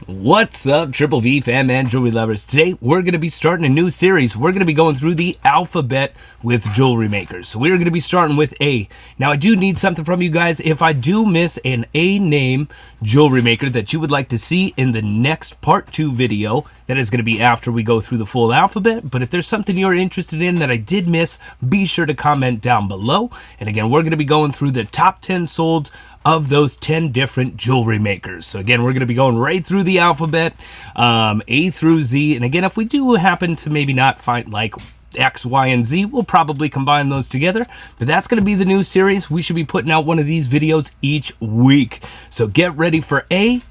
What's up, Triple V fan and jewelry lovers? Today we're going to be starting a new series. We're going to be going through the alphabet with jewelry makers. So we're going to be starting with A. Now I do need something from you guys. If I do miss an A name jewelry maker that you would like to see in the next part 2 video, that is going to be after we go through the full alphabet. But if there's something you're interested in that I did miss, be sure to comment down below. And again, we're going to be going through the top 10 sold of those 10 different jewelry makers. So again, we're going to be going right through the alphabet, A through Z. And again, if we do happen to maybe not find like X, Y, and Z, we'll probably combine those together. But that's going to be the new series. We should be putting out one of these videos each week. So get ready for A.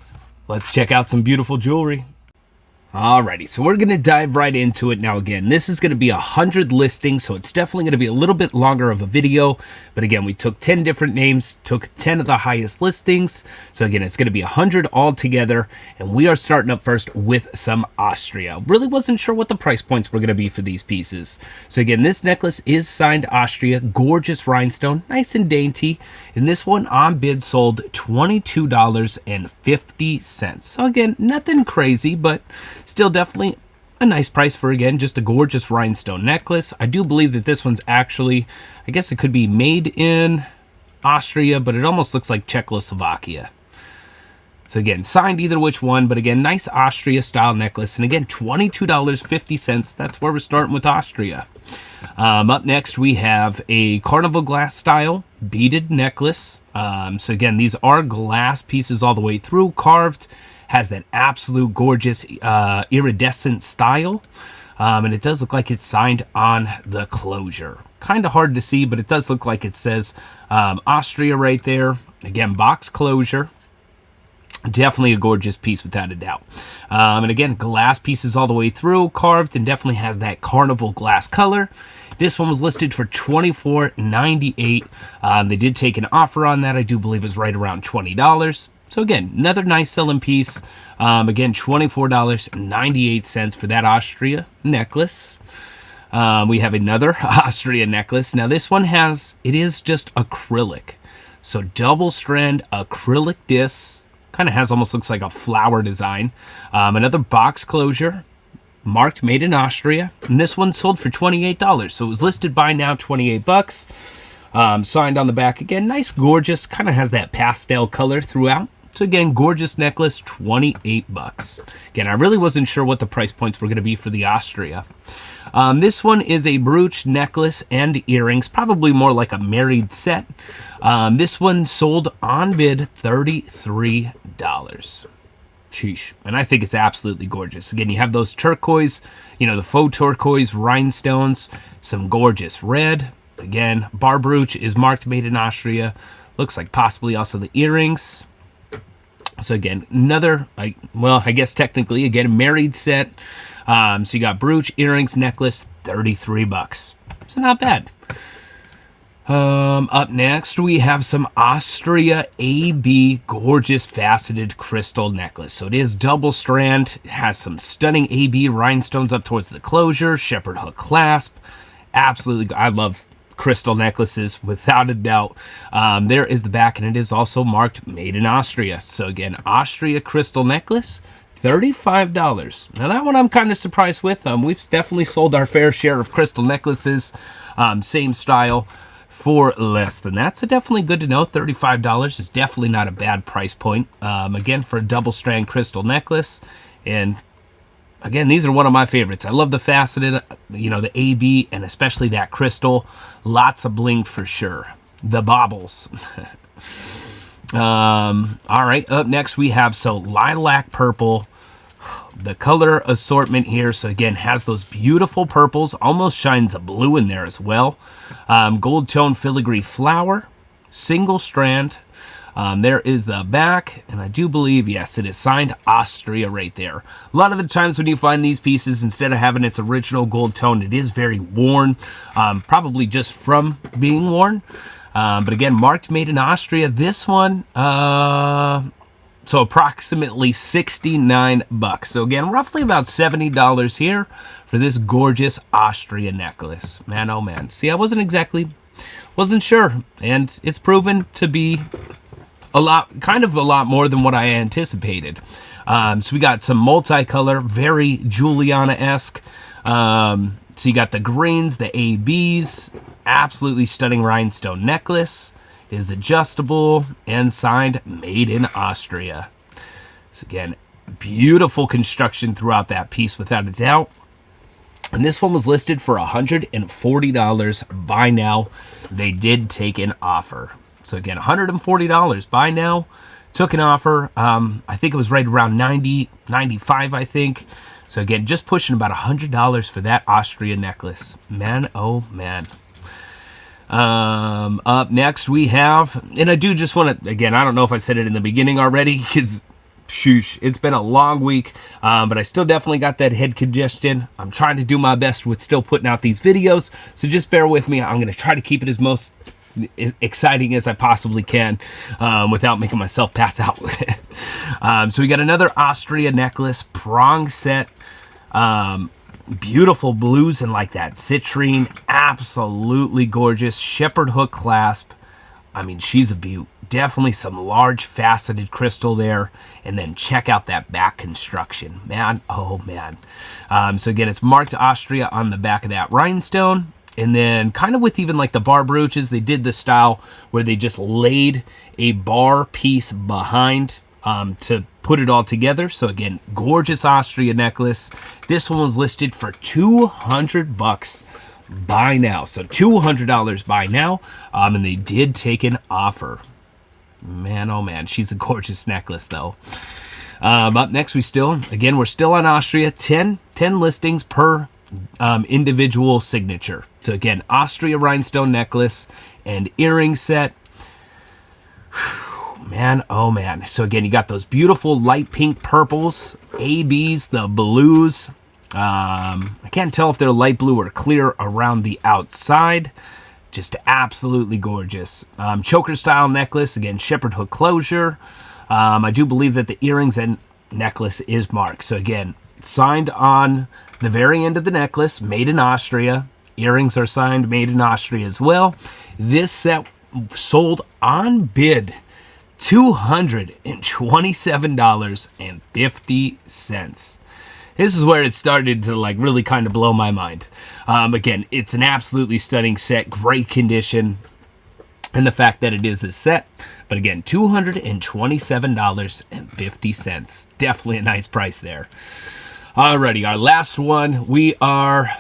Let's check out some beautiful jewelry. Alrighty, so we're going to dive right into it. Now again, this is going to be 100 listings, so it's definitely going to be a little bit longer of a video. But again, we took 10 different names, took 10 of the highest listings. So again, it's going to be 100 all together. And we are starting up first with some Austria. Really wasn't sure what the price points were going to be for these pieces. So again, this necklace is signed Austria, gorgeous rhinestone, nice and dainty. And this one on bid sold $22.50. So again, nothing crazy, but still definitely a nice price for, again, just a gorgeous rhinestone necklace. I do believe that this one's actually, I guess it could be made in Austria, but it almost looks like Czechoslovakia. So again, signed either which one, but again, nice Austria style necklace. And again, $22.50. That's where we're starting with Austria. Up next, we have a carnival glass style beaded necklace. So again, these are glass pieces all the way through, carved. Has that absolute gorgeous iridescent style. And it does look like it's signed on the closure. Kind of hard to see, but it does look like it says Austria right there. Again, box closure. Definitely a gorgeous piece without a doubt. And again, glass pieces all the way through, carved, and definitely has that carnival glass color. This one was listed for $24.98. They did take an offer on that. I do believe it was right around $20. So again, another nice selling piece. Again, $24.98 for that Austria necklace. We have another Austria necklace. Now this one it is just acrylic. So double strand acrylic disc. Kind of almost looks like a flower design. Another box closure. Marked made in Austria. And this one sold for $28. So it was listed by now $28. Signed on the back. Again, nice, gorgeous. Kind of has that pastel color throughout. So again, gorgeous necklace, $28. Again, I really wasn't sure what the price points were going to be for the Austria. This one is a brooch necklace and earrings, probably more like a married set. This one sold on bid $33. Sheesh. And I think it's absolutely gorgeous. Again, you have those turquoise, the faux turquoise rhinestones, some gorgeous red. Again, bar brooch is marked made in Austria. Looks like possibly also the earrings. So again, another, I guess technically, again, married set. So you got brooch, earrings, necklace, $33. So not bad. Up next, we have some Austria AB gorgeous faceted crystal necklace. So it is double strand. It has some stunning AB rhinestones up towards the closure, shepherd hook clasp. Absolutely, I love crystal necklaces without a doubt. There is the back, and it is also marked made in Austria. So again, Austria crystal necklace, $35. Now that one I'm kind of surprised with. We've definitely sold our fair share of crystal necklaces, same style, for less than that. So definitely good to know. $35 is definitely not a bad price point. Again, for a double strand crystal necklace. And again, these are one of my favorites. I love the faceted, the AB, and especially that crystal. Lots of bling for sure. The baubles. All right, up next we have lilac purple. The color assortment here, so again, has those beautiful purples. Almost shines a blue in there as well. Gold tone filigree flower. Single strand. There is the back, and I do believe, yes, it is signed Austria right there. A lot of the times when you find these pieces, instead of having its original gold tone, it is very worn, probably just from being worn. But again, marked made in Austria. This one, so approximately $69. So again, roughly about $70 here for this gorgeous Austria necklace. Man, oh man. See, I wasn't sure, and it's proven to be kind of a lot more than what I anticipated. So we got some multicolor, very Juliana-esque. So you got the greens, the ABs, absolutely stunning rhinestone necklace. It is adjustable and signed, made in Austria. So again, beautiful construction throughout that piece without a doubt. And this one was listed for $140 buy now. They did take an offer. So again, $140 buy now. Took an offer. I think it was right around 90, 95, I think. So again, just pushing about $100 for that Austria necklace. Man, oh man. Up next we have, and I do just want to, again, I don't know if I said it in the beginning already, because shoosh, it's been a long week, but I still definitely got that head congestion. I'm trying to do my best with still putting out these videos, so just bear with me. I'm going to try to keep it as most exciting as I possibly can without making myself pass out with it. So we got another Austria necklace, prong set, beautiful blues and like that citrine, absolutely gorgeous, shepherd hook clasp. I mean, she's a beaut. Definitely some large faceted crystal there. And then check out that back construction. Man, oh man. So again, it's marked Austria on the back of that rhinestone. And then kind of with even like the bar brooches, they did the style where they just laid a bar piece behind to put it all together. So again, gorgeous Austria necklace. This one was listed for $200 buy now. So $200 buy now. And they did take an offer. Man, oh man, she's a gorgeous necklace though. Up next, we're still on Austria. 10 listings per individual signature. So again, Austria rhinestone necklace and earring set. Man, oh man. So again, you got those beautiful light pink purples, ABs, the blues. I can't tell if they're light blue or clear around the outside. Just absolutely gorgeous. Choker style necklace, again, shepherd hook closure. I do believe that the earrings and necklace is marked. So again, signed on the very end of the necklace, made in Austria. Earrings are signed, made in Austria as well. This set sold on bid $227.50. This is where it started to like really kind of blow my mind. Again, it's an absolutely stunning set, great condition, and the fact that it is a set. But again, $227.50. Definitely a nice price there. Alrighty, our last one. We are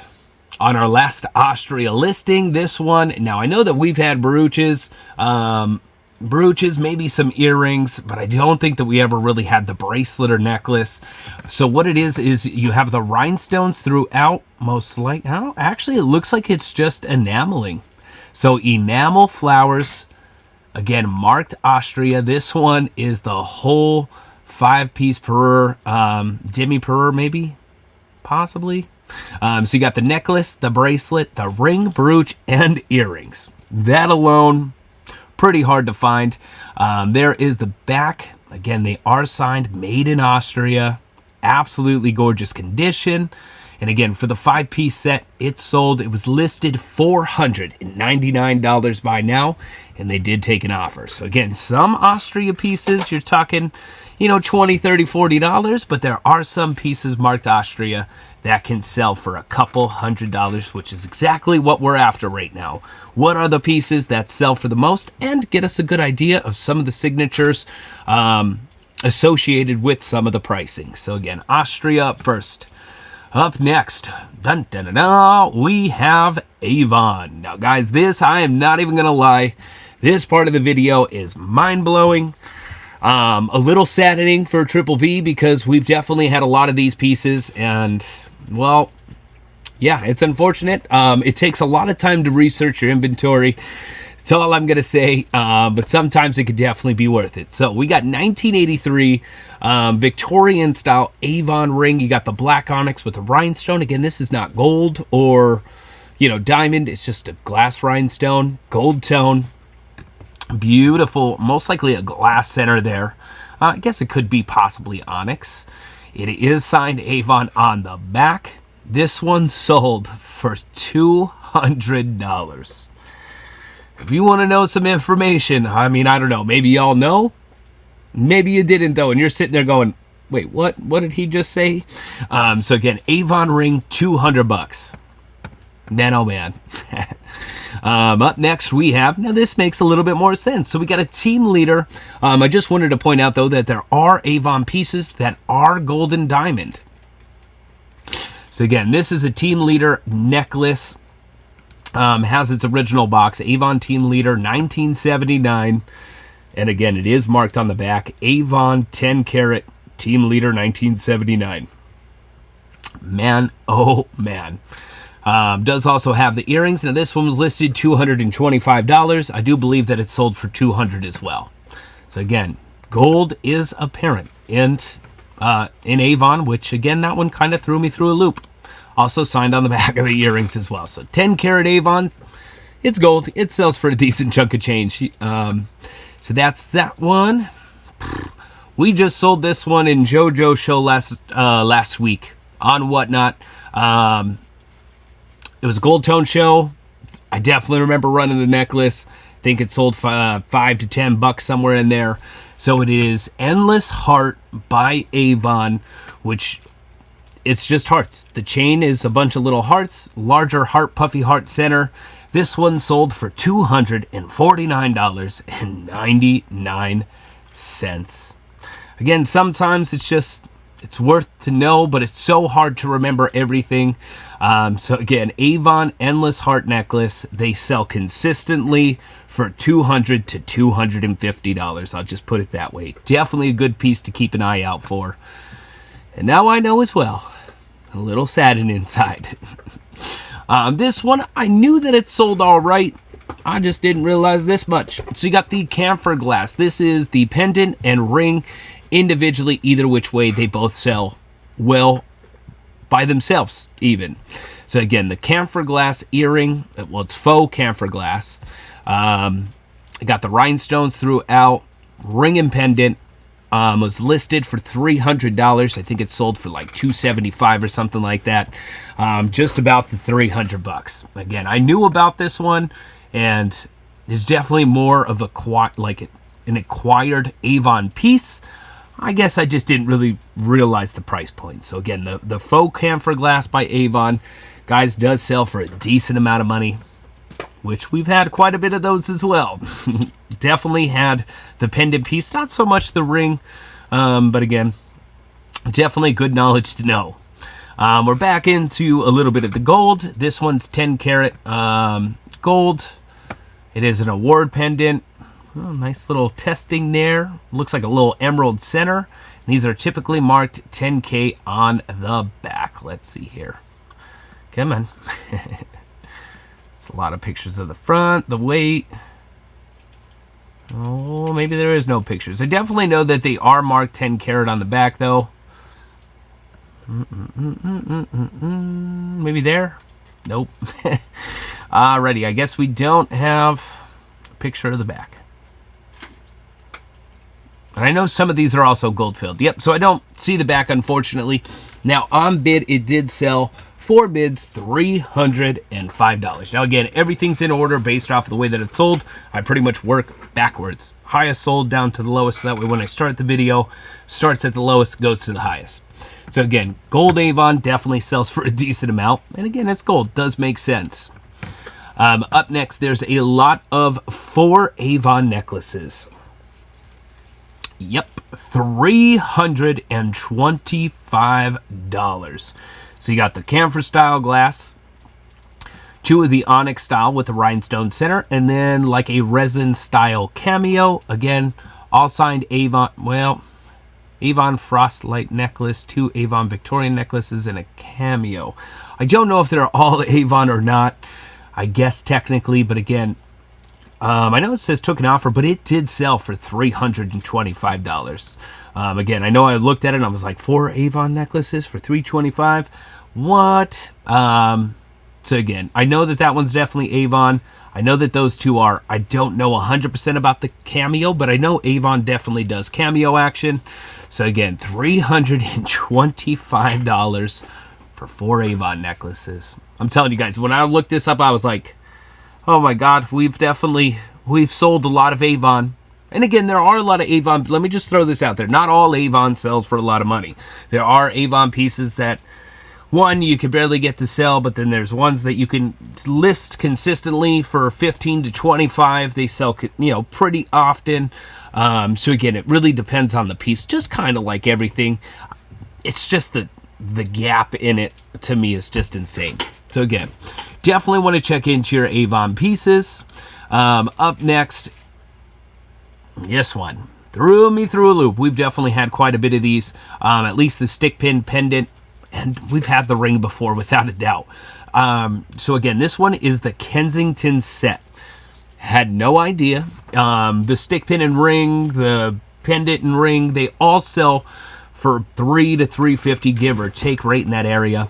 on our last Austria listing. This one, now I know that we've had brooches, maybe some earrings, but I don't think that we ever really had the bracelet or necklace. So what it is you have the rhinestones throughout, most like, oh, actually it looks like it's just enameling. So enamel flowers, again, marked Austria. This one is the whole 5-piece parure, demi-parure maybe, possibly. So you got the necklace, the bracelet, the ring, brooch, and earrings. That alone, pretty hard to find. There is the back. Again, they are signed, made in Austria. Absolutely gorgeous condition. And again, for the 5-piece set, it sold. It was listed $499 by now, and they did take an offer. So again, some Austria pieces, you're talking, $20, $30, $40, but there are some pieces marked Austria that can sell for a couple $100, which is exactly what we're after right now. What are the pieces that sell for the most, and get us a good idea of some of the signatures associated with some of the pricing. So again, Austria up first. Up next, dun, dun, dun, dun, we have Avon. Now guys, this, I am not even gonna lie, this part of the video is mind-blowing. A little saddening for Triple V, because we've definitely had a lot of these pieces, and well, yeah, it's unfortunate. It takes a lot of time to research your inventory. That's all I'm gonna say, but sometimes it could definitely be worth it. So we got 1983 Victorian style Avon ring. You got the black onyx with the rhinestone. Again, this is not gold or diamond. It's just a glass rhinestone, gold tone. Beautiful, most likely a glass center there. I guess it could be possibly onyx. It is signed Avon on the back. This one sold for $200. If you want to know some information, I mean, I don't know, maybe y'all know, Maybe you didn't, though, and you're sitting there going, wait, what did he just say? So again, Avon ring, $200. Man, oh man. Up next we have, now this makes a little bit more sense. So we got a team leader. I just wanted to point out, though, that there are Avon pieces that are gold and diamond. So again, this is a team leader necklace. Has its original box, Avon Team Leader 1979. And again, it is marked on the back, Avon 10 karat Team Leader 1979. Man, oh man. Does also have the earrings. Now this one was listed $225. I do believe that it's sold for $200 as well. So again, gold is apparent in Avon, which again, that one kind of threw me through a loop. Also signed on the back of the earrings as well. So 10 karat Avon, it's gold. It sells for a decent chunk of change. So that's that one. We just sold this one in JoJo show last week on Whatnot. It was a gold tone show. I definitely remember running the necklace. I think it sold $5 to $10 somewhere in there. So it is Endless Heart by Avon, which it's just hearts. The chain is a bunch of little hearts, larger heart, puffy heart center. This one sold for $249.99. Again, sometimes it's worth to know, but it's so hard to remember everything. So again, Avon Endless Heart Necklace, they sell consistently for $200 to $250. I'll just put it that way. Definitely a good piece to keep an eye out for. And now I know as well, a little saddened inside. This one, I knew that it sold all right. I just didn't realize this much. So you got the camphor glass. This is the pendant and ring individually. Either which way, they both sell well by themselves even. So again, the camphor glass earring, well, it's faux camphor glass. Got the rhinestones throughout. Ring and pendant was listed for $300. I think it sold for like $275 or something like that. Just about the $300. Again, I knew about this one, and it's definitely more of an acquired Avon piece. I guess I just didn't really realize the price point. So again, the faux camphor glass by Avon, guys, does sell for a decent amount of money, which we've had quite a bit of those as well. Definitely had the pendant piece, not so much the ring, but again, definitely good knowledge to know. We're back into a little bit of the gold. This one's 10 karat gold. It is an award pendant. Oh, nice little testing there. Looks like a little emerald center. And these are typically marked 10K on the back. Let's see here. Come on. It's a lot of pictures of the front, the weight. Oh, maybe there is no pictures. I definitely know that they are marked 10 karat on the back, though. Maybe there? Nope. Alrighty, I guess we don't have a picture of the back. And I know some of these are also gold filled. Yep, so I don't see the back, unfortunately. Now, on bid, it did sell 4 bids, $305. Now, again, everything's in order based off of the way that it's sold. I pretty much work backwards. Highest sold down to the lowest, so that way when I start the video, starts at the lowest, goes to the highest. So again, gold Avon definitely sells for a decent amount. And again, it's gold. Does make sense. Up next, there's a lot of 4 Avon necklaces. Yep, $325. So you got the camphor style glass, 2 of the onyx style with the rhinestone center, and then like a resin style cameo. Again, all signed Avon. Well, Avon Frostlight necklace, 2 Avon Victorian necklaces, and a cameo. I don't know if they're all Avon or not. I guess technically, but again, I know it says took an offer, but it did sell for $325. Again, I know I looked at it and I was like, 4 Avon necklaces for $325? What? So again, I know that that one's definitely Avon. I know that those 2 are. I don't know 100% about the cameo, but I know Avon definitely does cameo action. So again, $325 for 4 Avon necklaces. I'm telling you guys, when I looked this up, I was like, oh my God, we've sold a lot of Avon. And again, there are a lot of Avon. Let me just throw this out there. Not all Avon sells for a lot of money. There are Avon pieces that, one, you could barely get to sell, but then there's ones that you can list consistently for 15 to 25. They sell, pretty often. So again, it really depends on the piece, just kind of like everything. It's just the gap in it, to me, is just insane. So again, definitely want to check into your Avon pieces. Up next, this one threw me through a loop. We've definitely had quite a bit of these, at least the stick pin pendant, and we've had the ring before without a doubt. So again, this one is the Kensington set. Had no idea. The stick pin and ring, the pendant and ring, they all sell for $3 to $3.50, give or take, right in that area.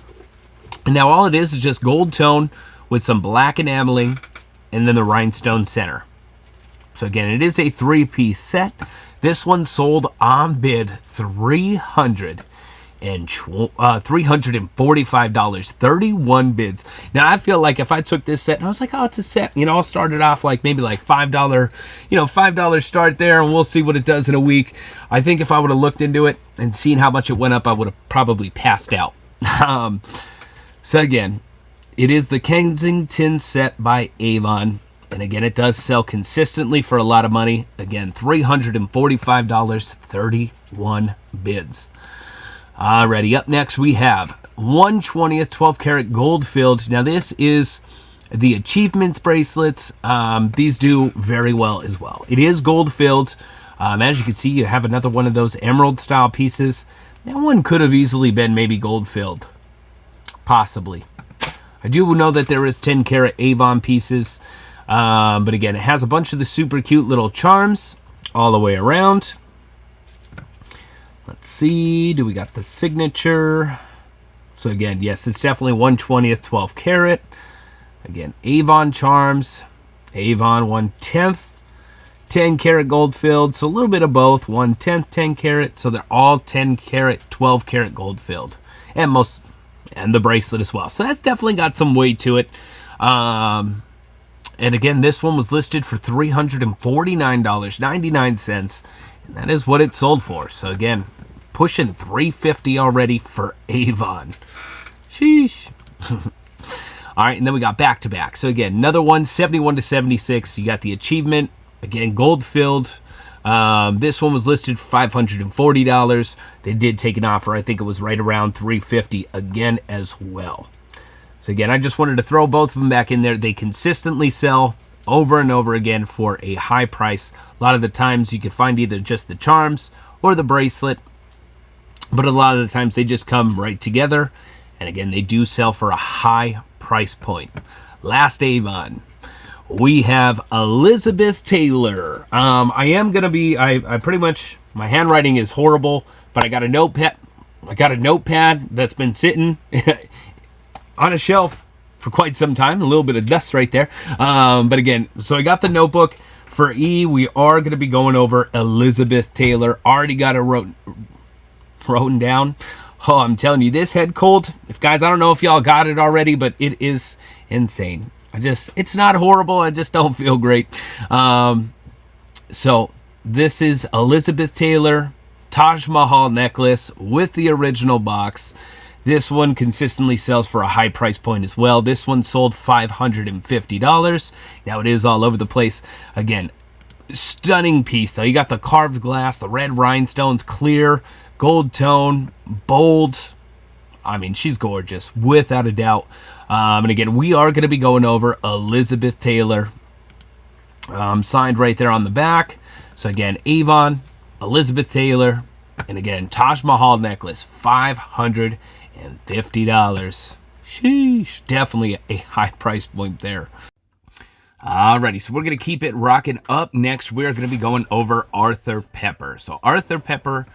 And now all it is just gold tone with some black enameling and then the rhinestone center. So again, it is a 3-piece set. This one sold on bid $345, 31 bids. Now I feel like if I took this set and I was like, oh, it's a set, I'll start it off like maybe like $5, $5 start there, and we'll see what it does in a week. I think if I would have looked into it and seen how much it went up, I would have probably passed out. So again, it is the Kensington set by Avon. And again, it does sell consistently for a lot of money. Again, $345, 31 bids. Alrighty, up next we have 1/20th 12-karat gold filled. Now this is the Achievements bracelets. These do very well as well. It is gold filled. As you can see, you have another one of those emerald style pieces. That one could have easily been maybe gold filled. Possibly. I do know that there is 10-karat Avon pieces. But again, it has a bunch of the super cute little charms all the way around. Let's see. Do we got the signature? So again, yes, it's definitely 1/20th 12-karat. Again, Avon charms. Avon 1/10 10-karat gold filled. So a little bit of both. 1/10 10-karat. So they're all 10-karat 12-karat gold filled. And the bracelet as well. So that's definitely got some weight to it. And again, this one was listed for $349.99, and that is what it sold for. So again, pushing $350 already for Avon. Sheesh. All right, and then we got back-to-back. So again, another one, 71 to 76. You got the Achievement, again, gold-filled. This one was listed for $540. They did take an offer. I think it was right around $350 again as well. So again, I just wanted to throw both of them back in there. They consistently sell over and over again for a high price. A lot of the times you can find either just the charms or the bracelet, but a lot of the times they just come right together. And again, they do sell for a high price point. Last Avon, we have Elizabeth Taylor. I pretty much, my handwriting is horrible, but I got a notepad. That's been sitting on a shelf for quite some time. A little bit of dust right there. But again, so I got the notebook. For E, we are going to be going over Elizabeth Taylor. Already got it written down. Oh, I'm telling you, this head cold. Guys, I don't know if y'all got it already, but it is insane. It's not horrible. I just don't feel great. So this is Elizabeth Taylor Taj Mahal necklace with the original box. This one consistently sells for a high price point as well. This one sold $550. Now it is all over the place. Again, stunning piece though. You got the carved glass, the red rhinestones, clear, gold tone, bold. I mean, she's gorgeous without a doubt. And again, we are going to be going over Elizabeth Taylor. Signed right there on the back. So again, Avon, Elizabeth Taylor, and again, Taj Mahal necklace, $550. Sheesh, definitely a high price point there. Alrighty, so we're going to keep it rocking. Up next, we're going to be going over Arthur Pepper. So Arthur Pepper,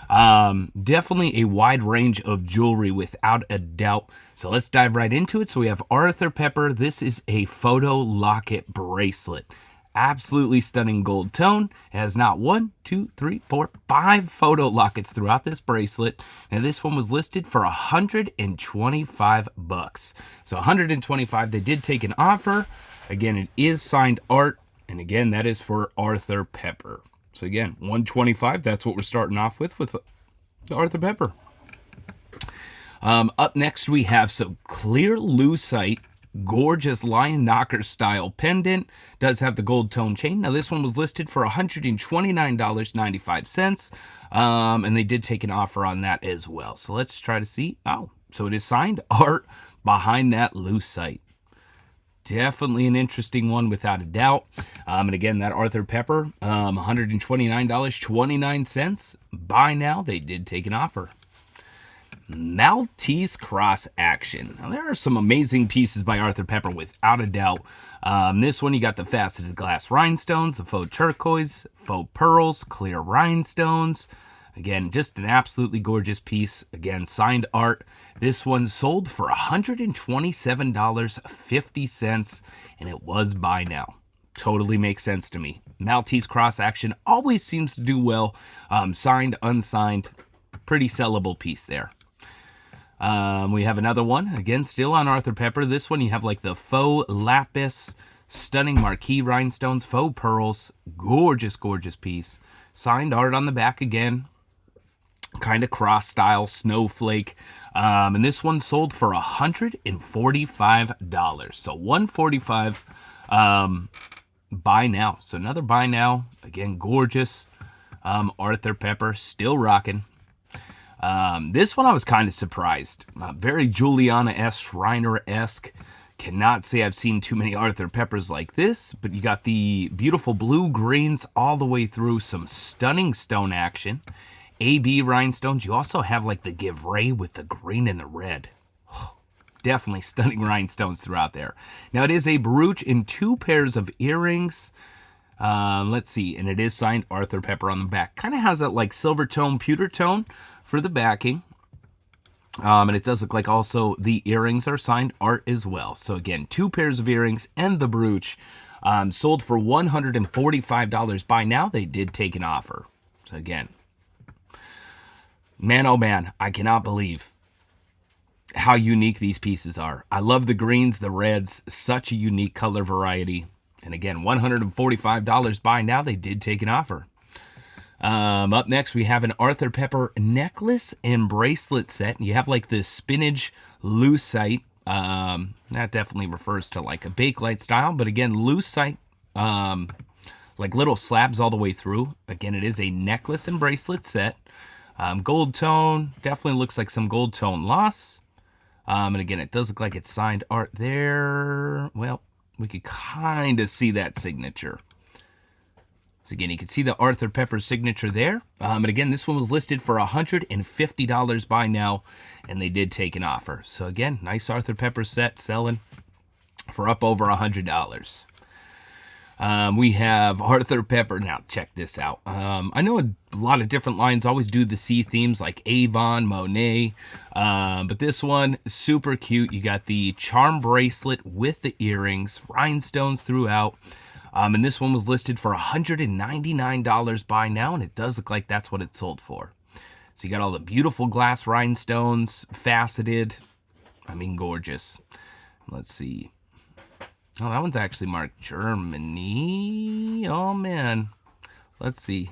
definitely a wide range of jewelry without a doubt. So let's dive right into it. So we have Arthur Pepper. This is a photo locket bracelet. Absolutely stunning gold tone. It has not 1, 2, 3, 4, 5 photo lockets throughout this bracelet. Now this one was listed for $125. So $125. They did take an offer. Again, it is signed art, and again, that is for Arthur Pepper. So again, $125. That's what we're starting off with the Arthur Pepper. Up next, we have some clear lucite, gorgeous lion knocker style pendant. Does have the gold tone chain. Now this one was listed for $129.95. And they did take an offer on that as well. So let's try to see. Oh, so it is signed art behind that lucite. Definitely an interesting one without a doubt. And again, that Arthur Pepper, $129.29. Buy now. They did take an offer. Maltese cross action. Now there are some amazing pieces by Arthur Pepper without a doubt. This one, you got the faceted glass rhinestones, the faux turquoise, faux pearls, clear rhinestones. Again, just an absolutely gorgeous piece. Again, signed art. This one sold for $127.50, and it was buy now. Totally makes sense to me. Maltese cross action always seems to do well. Signed, unsigned, pretty sellable piece there. We have another one, again, still on Arthur Pepper. This one, you have like the faux lapis, stunning marquee rhinestones, faux pearls, gorgeous, gorgeous piece. Signed art on the back again, kind of cross style, snowflake. And this one sold for $145. So $145 buy now. So another buy now. Again, gorgeous. Arthur Pepper, still rocking. This one I was kind of surprised. Very Juliana-esque, Shriner-esque. Cannot say I've seen too many Arthur Peppers like this, but you got the beautiful blue greens all the way through, some stunning stone action. AB rhinestones. You also have like the Givray with the green and the red. Oh, definitely stunning rhinestones throughout there. Now it is a brooch in 2 pairs of earrings. Let's see, and it is signed Arthur Pepper on the back. Kind of has that like silver tone, pewter tone for the backing. And it does look like also the earrings are signed art as well. So again, 2 pairs of earrings and the brooch sold for $145 buy now. They did take an offer. So again, man, oh man, I cannot believe how unique these pieces are. I love the greens, the reds, such a unique color variety. And again, $145 buy now. They did take an offer. Up next, we have an Arthur Pepper necklace and bracelet set. You have like the spinach lucite. That definitely refers to like a bakelite style. But again, lucite, like little slabs all the way through. Again, it is a necklace and bracelet set. Gold tone. Definitely looks like some gold tone loss. And again, it does look like it's signed art there. Well, we could kind of see that signature. So again, you can see the Arthur Pepper signature there. And again, this one was listed for $150 buy now, and they did take an offer. So again, nice Arthur Pepper set selling for up over $100. We have Arthur Pepper. Now, check this out. I know a lot of different lines always do the sea themes like Avon, Monet. But this one, super cute. You got the charm bracelet with the earrings, rhinestones throughout. And this one was listed for $199 buy now, and it does look like that's what it sold for. So you got all the beautiful glass rhinestones, faceted. I mean, gorgeous. Let's see. Oh, that one's actually marked Germany. Oh, man. Let's see.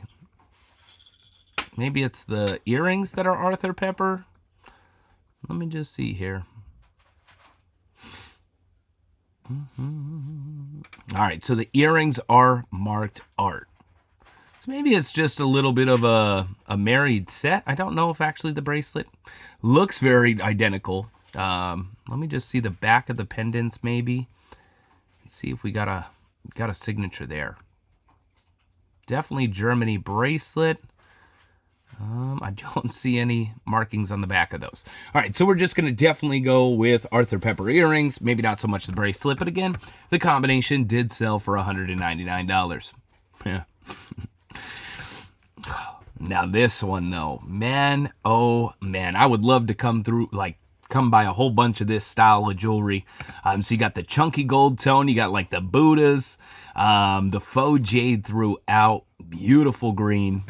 Maybe it's the earrings that are Arthur Pepper. Let me just see here. All right, so the earrings are marked art. So maybe it's just a little bit of a married set. I don't know if actually the bracelet looks very identical. Let me just see the back of the pendants maybe. See if we got a signature there. Definitely Germany bracelet. I don't see any markings on the back of those. All right, so we're just going to definitely go with Arthur Pepper earrings. Maybe not so much the bracelet, but again, the combination did sell for $199. Yeah. Now this one though, man, oh man, I would love to come buy a whole bunch of this style of jewelry. So you got the chunky gold tone, you got like the Buddhas, the faux jade throughout, beautiful green.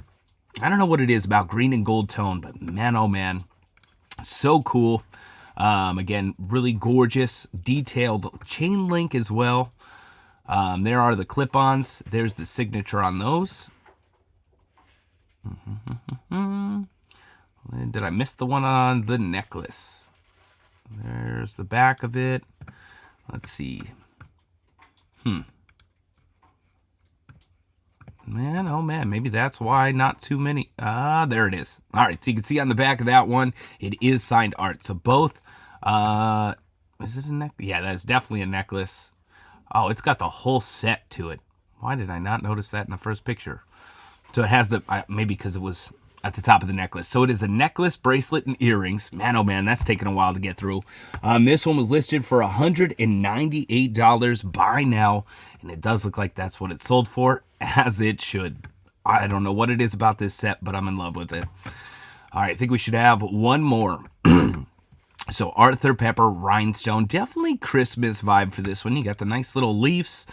I don't know what it is about green and gold tone, but man, oh man, so cool. Again, really gorgeous, detailed chain link as well. There are the clip-ons. There's the signature on those. Did I miss the one on the necklace? There's the back of it. Let's see. Man, oh man, maybe that's why not too many. There it is. All right, so you can see on the back of that one, it is signed art. So both, is it a necklace? Yeah, that's definitely a necklace. Oh, it's got the whole set to it. Why did I not notice that in the first picture? So it has the, maybe because it was at the top of the necklace. So it is a necklace, bracelet, and earrings. Man, oh man, that's taken a while to get through. This one was listed for $198 buy now, and it does look like that's what it sold for, as it should. I don't know what it is about this set, but I'm in love with it. All right, I think we should have one more. So Arthur Pepper Rhinestone, definitely Christmas vibe for this one. You got the nice little leaves,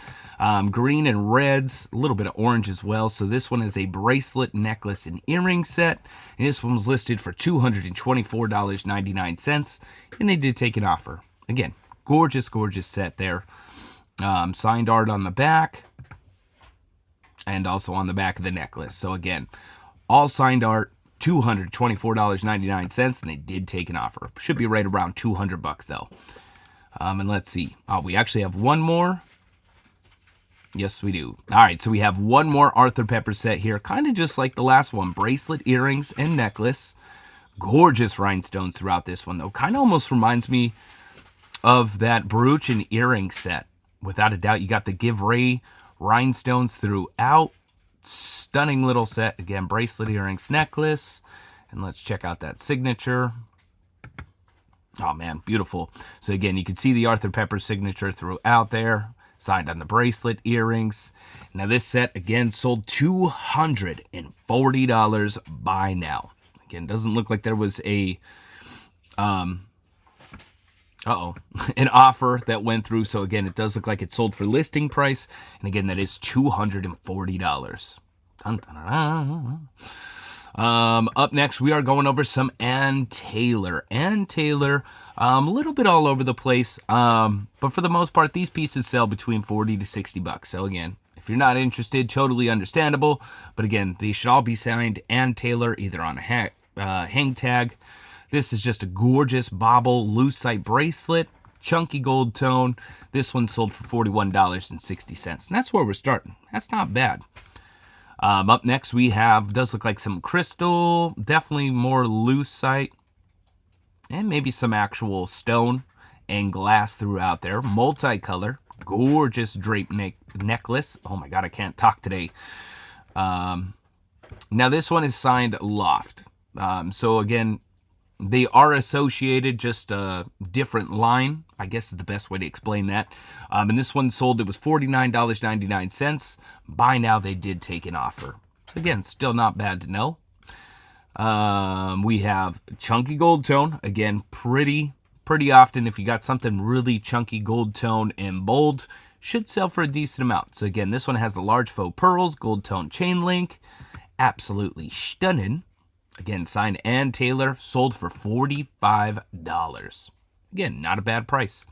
green and reds, a little bit of orange as well. So this one is a bracelet, necklace, and earring set. And this one was listed for $224.99, and they did take an offer. Again, gorgeous, gorgeous set there. Signed art on the back, and also on the back of the necklace. So again, all signed art. $224.99, and they did take an offer. Should be right around $200 though. And let's see. Oh, we actually have one more. Yes, we do. All right, so we have one more Arthur Pepper set here, kind of just like the last one. Bracelet, earrings, and necklace. Gorgeous rhinestones throughout this one though. Kind of almost reminds me of that brooch and earring set. Without a doubt, you got the Give Ray rhinestones throughout. Stunning little set. Again, bracelet, earrings, necklace. And let's check out that signature. Oh man, beautiful. So again, you can see the Arthur Pepper signature throughout there. Signed on the bracelet, earrings. Now this set, again, sold $240 buy now. Again, doesn't look like there was a an offer that went through. So again, it does look like it sold for listing price. And again, that is $240. Dun, dun, dun, dun. Up next, we are going over some Ann Taylor. Ann Taylor, a little bit all over the place. But for the most part, these pieces sell between $40 to $60. So again, if you're not interested, totally understandable. But again, these should all be signed Ann Taylor, either on a hang tag. This is just a gorgeous bauble lucite bracelet, chunky gold tone. This one sold for $41.60. And that's where we're starting. That's not bad. Up next, we have, does look like some crystal, definitely more lucite, and maybe some actual stone and glass throughout there. Multicolor, gorgeous drape necklace. Oh my God, I can't talk today. Now this one is signed Loft. So again, they are associated, just a different line, I guess is the best way to explain that. And this one sold, it was $49.99. Buy now, they did take an offer. So again, still not bad to know. We have chunky gold tone. Again, pretty often, if you got something really chunky gold tone and bold, should sell for a decent amount. So again, this one has the large faux pearls, gold tone chain link. Absolutely stunning. Again, signed Ann Taylor, sold for $45. Again, not a bad price.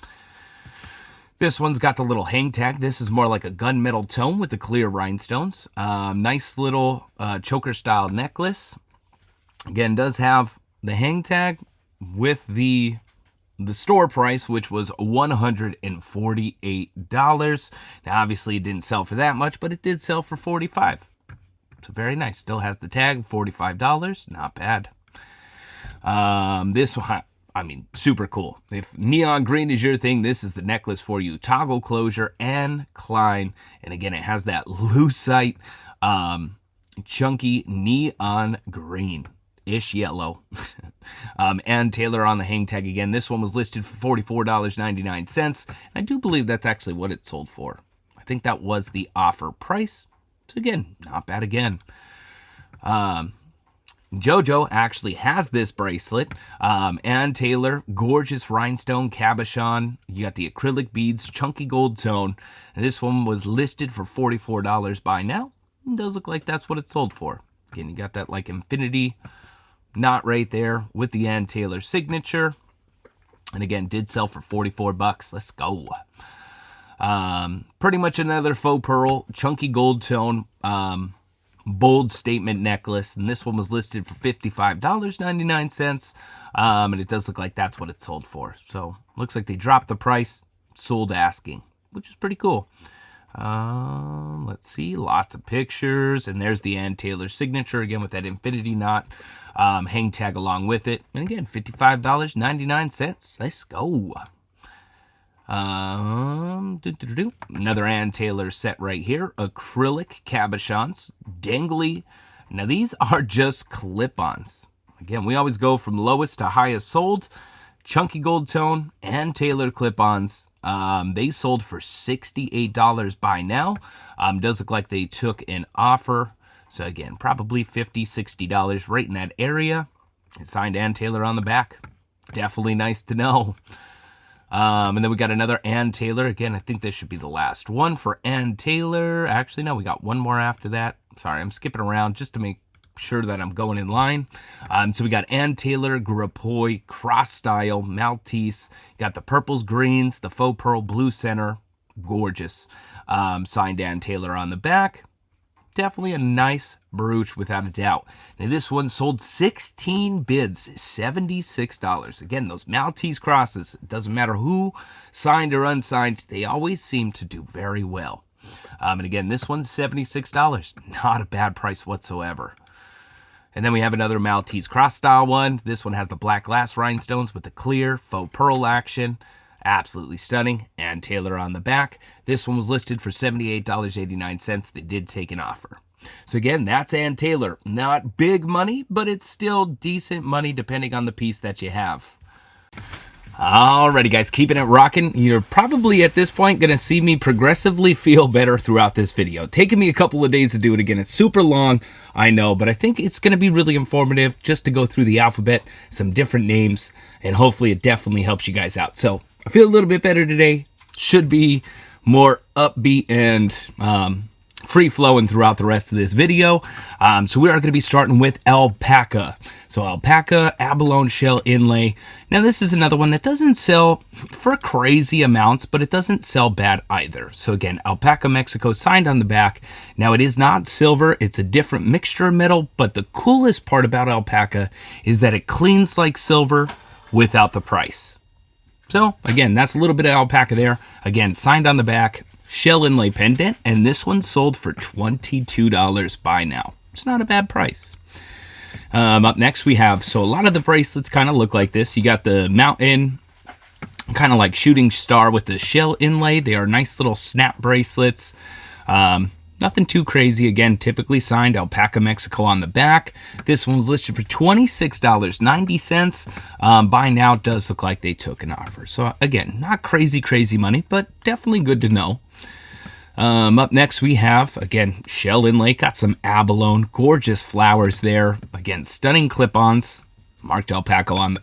This one's got the little hang tag. This is more like a gunmetal tone with the clear rhinestones. Nice little choker style necklace. Again, does have the hang tag with the store price, which was $148. Now, obviously, it didn't sell for that much, but it did sell for $45. So very nice. Still has the tag, $45. Not bad. This one, I mean, super cool. If neon green is your thing, this is the necklace for you. Toggle closure and Klein. And again, it has that lucite, chunky neon green-ish yellow. And Taylor on the hang tag again. This one was listed for $44.99. I do believe that's actually what it sold for. I think that was the offer price. So again, not bad again. JoJo actually has this bracelet. Ann Taylor, gorgeous rhinestone cabochon. You got the acrylic beads, chunky gold tone. And this one was listed for $44 by now. It does look like that's what it sold for. Again, you got that like infinity knot right there with the Ann Taylor signature. And again, did sell for $44. Let's go. Pretty much another faux pearl, chunky gold tone, bold statement necklace, and this one was listed for $55.99, and it does look like that's what it sold for. So looks like they dropped the price, sold asking, which is pretty cool. Let's see, lots of pictures, and there's the Ann Taylor signature again with that infinity knot hang tag along with it, and again $55.99. Let's go. Another Ann Taylor set right here, acrylic cabochons, dangly. Now these are just clip-ons. Again, we always go from lowest to highest sold. Chunky gold tone and Taylor clip-ons. They sold for $68 by now. Does look like they took an offer. So again, probably $50, $60 right in that area. It's signed Ann Taylor on the back. Definitely nice to know. And then we got another Ann Taylor. Again, I think this should be the last one for Ann Taylor. Actually, no, we got one more after that. Sorry, I'm skipping around just to make sure that I'm going in line. So we got Ann Taylor, Grapoy, Cross Style, Maltese. Got the purples, greens, the faux pearl blue center. Gorgeous. Signed Ann Taylor on the back. Definitely a nice brooch without a doubt. Now this one sold 16 bids, $76. Again, those Maltese crosses, it doesn't matter who signed or unsigned, they always seem to do very well. And again, this one's $76. Not a bad price whatsoever. And then we have another Maltese cross style one. This one has the black glass rhinestones with the clear faux pearl action. Absolutely stunning. And Taylor on the back. This one was listed for $78.89. They did take an offer. So again, that's Ann Taylor. Not big money, but it's still decent money depending on the piece that you have. Alrighty guys, keeping it rocking. You're probably at this point going to see me progressively feel better throughout this video. Taking me a couple of days to do it again. It's super long, I know, but I think it's going to be really informative just to go through the alphabet, some different names, and hopefully it definitely helps you guys out. So I feel a little bit better today. Should be more upbeat and free-flowing throughout the rest of this video. So we are going to be starting with Alpaca. So Alpaca abalone shell inlay. Now this is another one that doesn't sell for crazy amounts, but it doesn't sell bad either. So again, Alpaca Mexico signed on the back. Now it is not silver, it's a different mixture of metal, but the coolest part about Alpaca is that it cleans like silver without the price. So again, that's a little bit of Alpaca there. Again, signed on the back. Shell inlay pendant, and this one sold for $22 by now. It's not a bad price. Up next we have, so a lot of the bracelets kind of look like this. You got the mountain, kind of like shooting star with the shell inlay. They are nice little snap bracelets. Nothing too crazy. Again, typically signed Alpaca Mexico on the back. This one was listed for $26.90. By now, it does look like they took an offer. So again, not crazy money, but definitely good to know. Up next, we have, again, shell inlay. Got some abalone. Gorgeous flowers there. Again, stunning clip-ons. Marked Alpaca on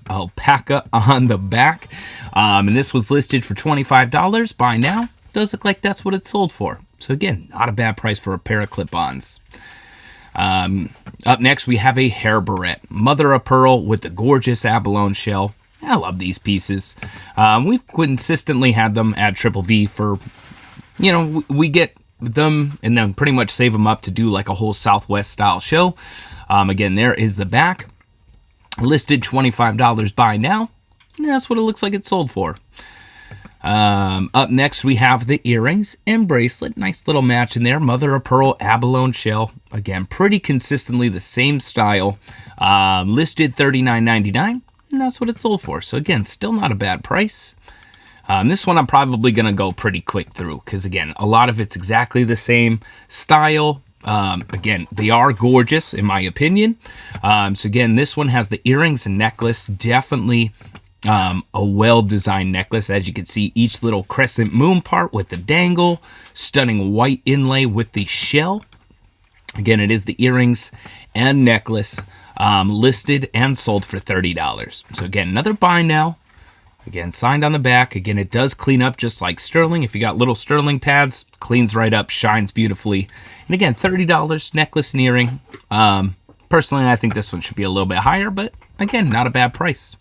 the back. And this was listed for $25. By now, does look like that's what it sold for. So again, not a bad price for a pair of clip-ons. Up next, we have a hair barrette. Mother of pearl with the gorgeous abalone shell. I love these pieces. We've consistently had them at Triple V for, you know, we get them and then pretty much save them up to do like a whole Southwest style show. Again, there is the back. Listed $25 by now. And that's what it looks like it sold for. Up next, we have the earrings and bracelet. Nice little match in there. Mother of pearl abalone shell. Again, pretty consistently the same style. Listed $39.99, and that's what it sold for. So again, still not a bad price. This one I'm probably going to go pretty quick through because, again, a lot of it's exactly the same style. Again, they are gorgeous in my opinion. So again, this one has the earrings and necklace. Definitely a well-designed necklace. As you can see, each little crescent moon part with the dangle, stunning white inlay with the shell. Again, it is the earrings and necklace, listed and sold for $30. So again, another buy now. Again, signed on the back. Again, it does clean up just like sterling. If you got little sterling pads, cleans right up, shines beautifully. And again, $30 necklace and earring. Personally, I think this one should be a little bit higher, but again, not a bad price.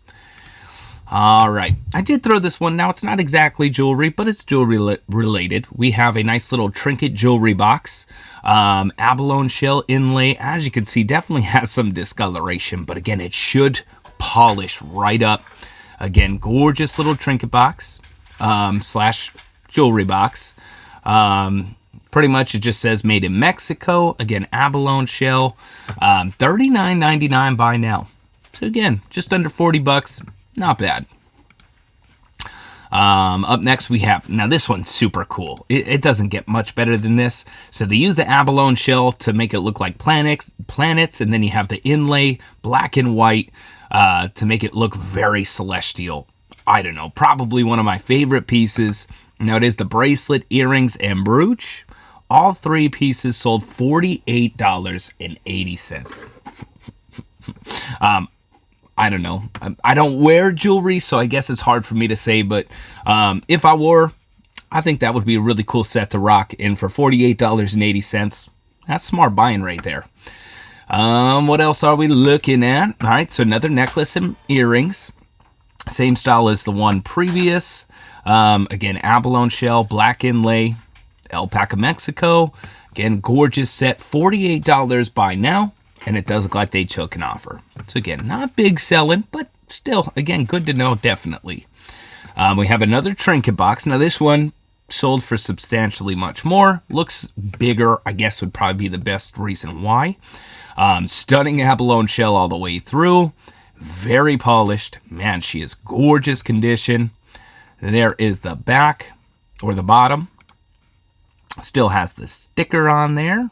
All right, I did throw this one. Now, it's not exactly jewelry, but it's jewelry related. We have a nice little trinket jewelry box. Abalone shell inlay, as you can see, definitely has some discoloration, but again, it should polish right up. Again, gorgeous little trinket box slash jewelry box. Pretty much it just says made in Mexico. Again, abalone shell, $39.99 buy now. So again, just under 40 bucks. Not bad. Up next we have, now this one's super cool. It doesn't get much better than this. So they use the abalone shell to make it look like planets, and then you have the inlay, black and white, to make it look very celestial. I don't know, probably one of my favorite pieces. Now it is the bracelet, earrings, and brooch. All three pieces sold $48.80. I don't know. I don't wear jewelry, so I guess it's hard for me to say, but if I wore, I think that would be a really cool set to rock. And for $48.80, that's smart buying right there. What else are we looking at? All right, so another necklace and earrings. Same style as the one previous. Again, abalone shell, black inlay, Alpaca Mexico. Again, gorgeous set, $48 buy now. And it does look like they took an offer. So again, not big selling, but still, again, good to know, definitely. We have another trinket box. Now this one sold for substantially much more. Looks bigger, I guess would probably be the best reason why. Stunning abalone shell all the way through. Very polished. Man, she is gorgeous condition. There is the back, or the bottom. Still has the sticker on there.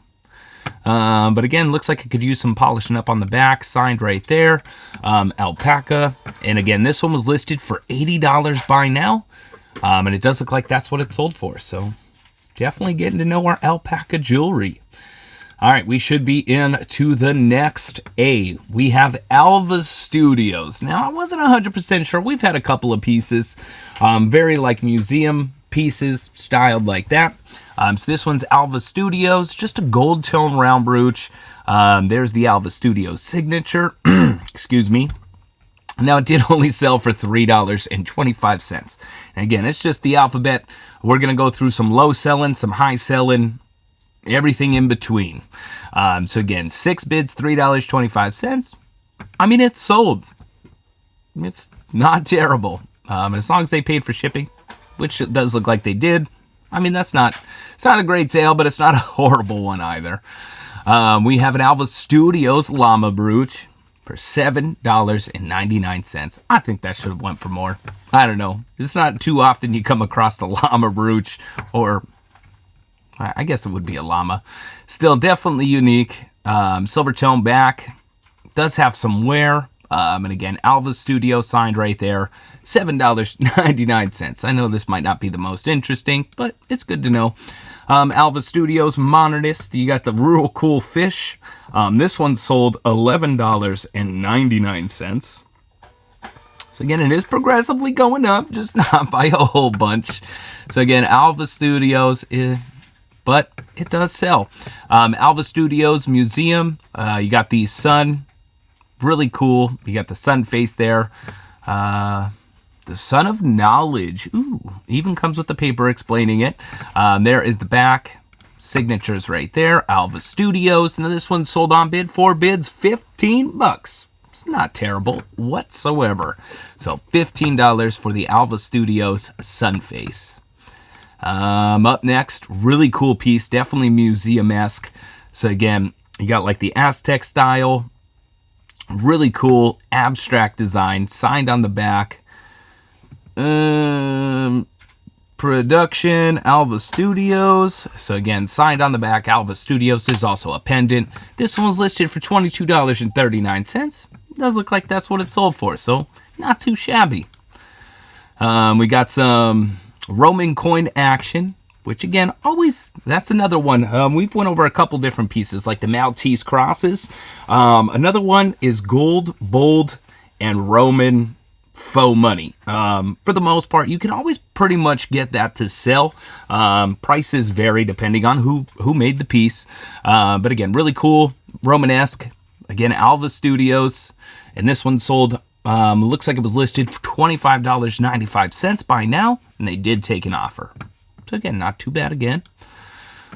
But again, looks like it could use some polishing up on the back. Signed right there. Alpaca. And again, this one was listed for $80 buy now. And it does look like that's what it sold for. So definitely getting to know our alpaca jewelry. All right, we should be in to the next A. We have Alva Studios. Now, I wasn't 100% sure. We've had a couple of pieces. Very like museum pieces styled like that. So this one's Alva Studios, just a gold tone round brooch. There's the Alva Studios signature. Excuse me. Now, it did only sell for $3.25. And again, it's just the alphabet. We're going to go through some low selling, some high selling, everything in between. So again, 6 bids, $3.25. I mean, it's sold. It's not terrible. As long as they paid for shipping, which it does look like they did. I mean, it's not a great sale, but it's not a horrible one either. We have an Alva Studios llama brooch for $7.99. I think that should have went for more. I don't know. It's not too often you come across the llama brooch, or I guess it would be a llama. Still definitely unique. Silver tone back. Does have some wear. And again, Alva Studio signed right there, $7.99. I know this might not be the most interesting, but it's good to know. Alva Studios Modernist, you got the real cool fish. This one sold $11.99. So again, it is progressively going up, just not by a whole bunch. So again, Alva Studios, but it does sell. Alva Studios Museum, you got the sun. Really cool. You got the sun face there. The Sun of Knowledge. Ooh, even comes with the paper explaining it. There is the back. Signatures right there. Alva Studios. Now this one sold on bid. 4 bids, 15 bucks. It's not terrible whatsoever. So $15 for the Alva Studios sun face. Up next, really cool piece. Definitely museum-esque. So again, you got like the Aztec style. Really cool abstract design, signed on the back. Production, Alva Studios. So again, signed on the back, Alva Studios. There's also a pendant. This one was listed for $22.39. Does look like that's what it sold for, so not too shabby. We got some Roman coin action, which again, always, that's another one. We've went over a couple different pieces, like the Maltese crosses. Another one is gold, bold, and Roman faux money. For the most part, you can always pretty much get that to sell. Prices vary depending on who made the piece. But again, really cool, Romanesque. Again, Alva Studios. And this one sold Looks like it was listed for $25.95 by now, and they did take an offer. So again, not too bad again.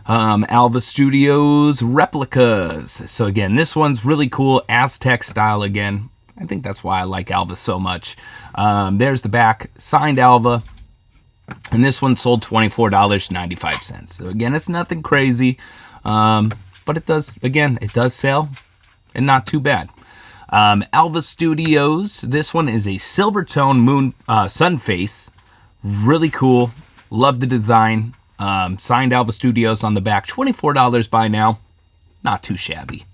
Alva Studios replicas. So again, this one's really cool, Aztec style again. I think that's why I like Alva so much. There's the back, signed Alva. And this one sold $24.95. So again, it's nothing crazy. But it does, again, it does sell. And not too bad. Alva Studios. This one is a silver tone moon sun face. Really cool. Love the design. Signed Alva Studios on the back. $24 by now. Not too shabby.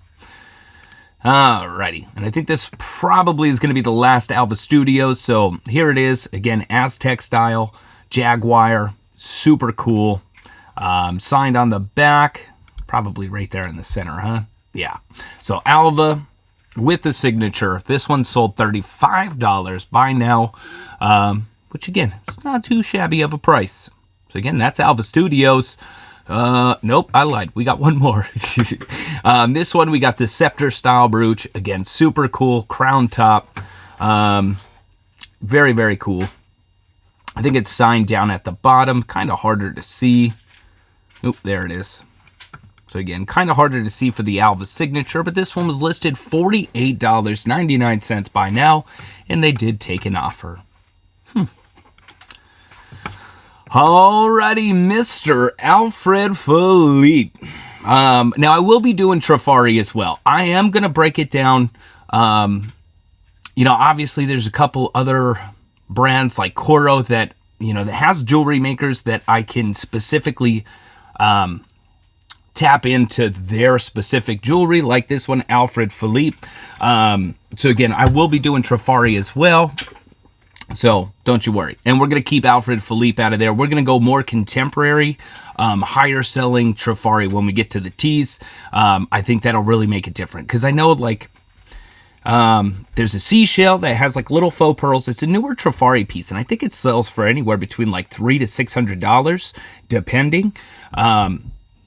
Alrighty, and I think this probably is going to be the last Alva Studios, so here it is, again, Aztec style, Jaguar, super cool, signed on the back, probably right there in the center, huh? Yeah, so Alva with the signature, this one sold $35 by now, which again, it's not too shabby of a price. So again, that's Alva Studios. Nope, I lied. We got one more. This one, we got the Scepter style brooch. Again, super cool. Crown top. Very, very cool. I think it's signed down at the bottom. Kind of harder to see. Oop, there it is. So again, kind of harder to see for the Alva signature, but this one was listed $48.99 by now, and they did take an offer. Alrighty, Mr. Alfred Philippe. Now, I will be doing Trifari as well. I am going to break it down. You know, obviously, there's a couple other brands like Coro that, you know, that has jewelry makers that I can specifically tap into their specific jewelry, like this one, Alfred Philippe. So, again, I will be doing Trifari as well. So don't you worry. And we're going to keep Alfred Philippe out of there. We're going to go more contemporary, higher selling Trifari when we get to the tees. I think that'll really make it different. Because I know, like, there's a seashell that has like little faux pearls. It's a newer Trifari piece. And I think it sells for anywhere between like $300 to $600, depending.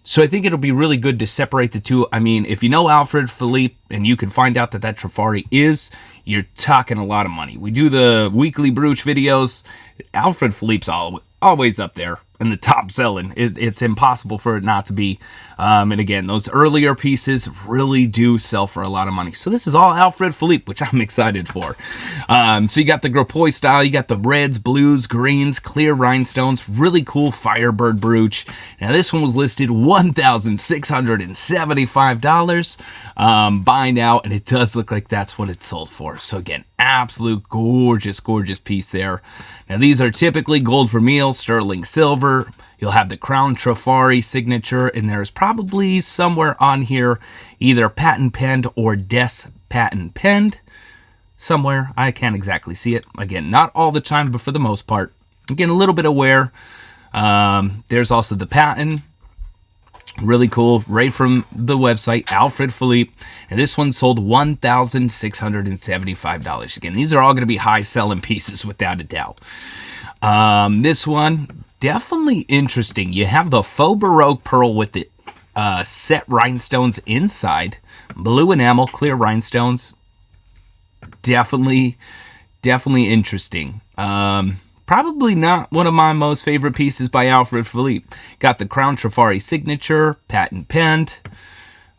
So I think it'll be really good to separate the two. I mean, if you know Alfred Philippe and you can find out that Trifari is, you're talking a lot of money. We do the weekly brooch videos. Alfred Philippe's always up there in the top selling. It's impossible for it not to be. And again, those earlier pieces really do sell for a lot of money. So this is all Alfred Philippe, which I'm excited for. So you got the Grapoy style. You got the reds, blues, greens, clear rhinestones. Really cool Firebird brooch. Now this one was listed $1,675 by now, and it does look like that's what it sold for. So again, absolute gorgeous, gorgeous piece there. Now these are typically gold vermeil, sterling silver. You'll have the Crown Trifari signature, and there's probably somewhere on here either patent penned or Des patent penned. Somewhere, I can't exactly see it. Again, not all the time, but for the most part. Again, a little bit of wear. There's also the patent. Really cool, right from the website, Alfred Philippe. And this one sold $1,675. Again, these are all going to be high-selling pieces, without a doubt. This one, definitely interesting. You have the faux Baroque pearl with the set rhinestones inside. Blue enamel, clear rhinestones. Definitely interesting. Probably not one of my most favorite pieces by Alfred Philippe. Got the Crown Trifari signature, patent penned.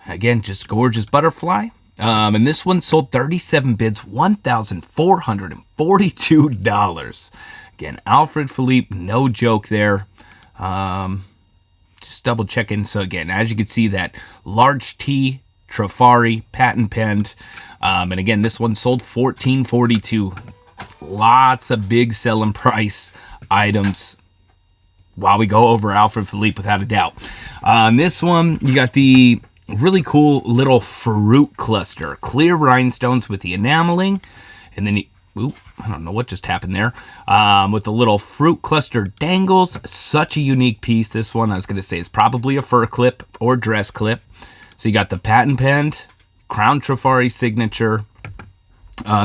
Again, just gorgeous butterfly. And this one sold 37 bids, $1,442. Again, Alfred Philippe, no joke there. Just double checking. So again, as you can see, that large T Trifari, patent penned. And again, this one sold $1,442. Lots of big selling price items while we go over Alfred Philippe, without a doubt. This one, you got the really cool little fruit cluster. Clear rhinestones with the enameling. And then, I don't know what just happened there. With the little fruit cluster dangles. Such a unique piece. This one, I was going to say, is probably a fur clip or dress clip. So you got the patent penned, Crown Trifari signature.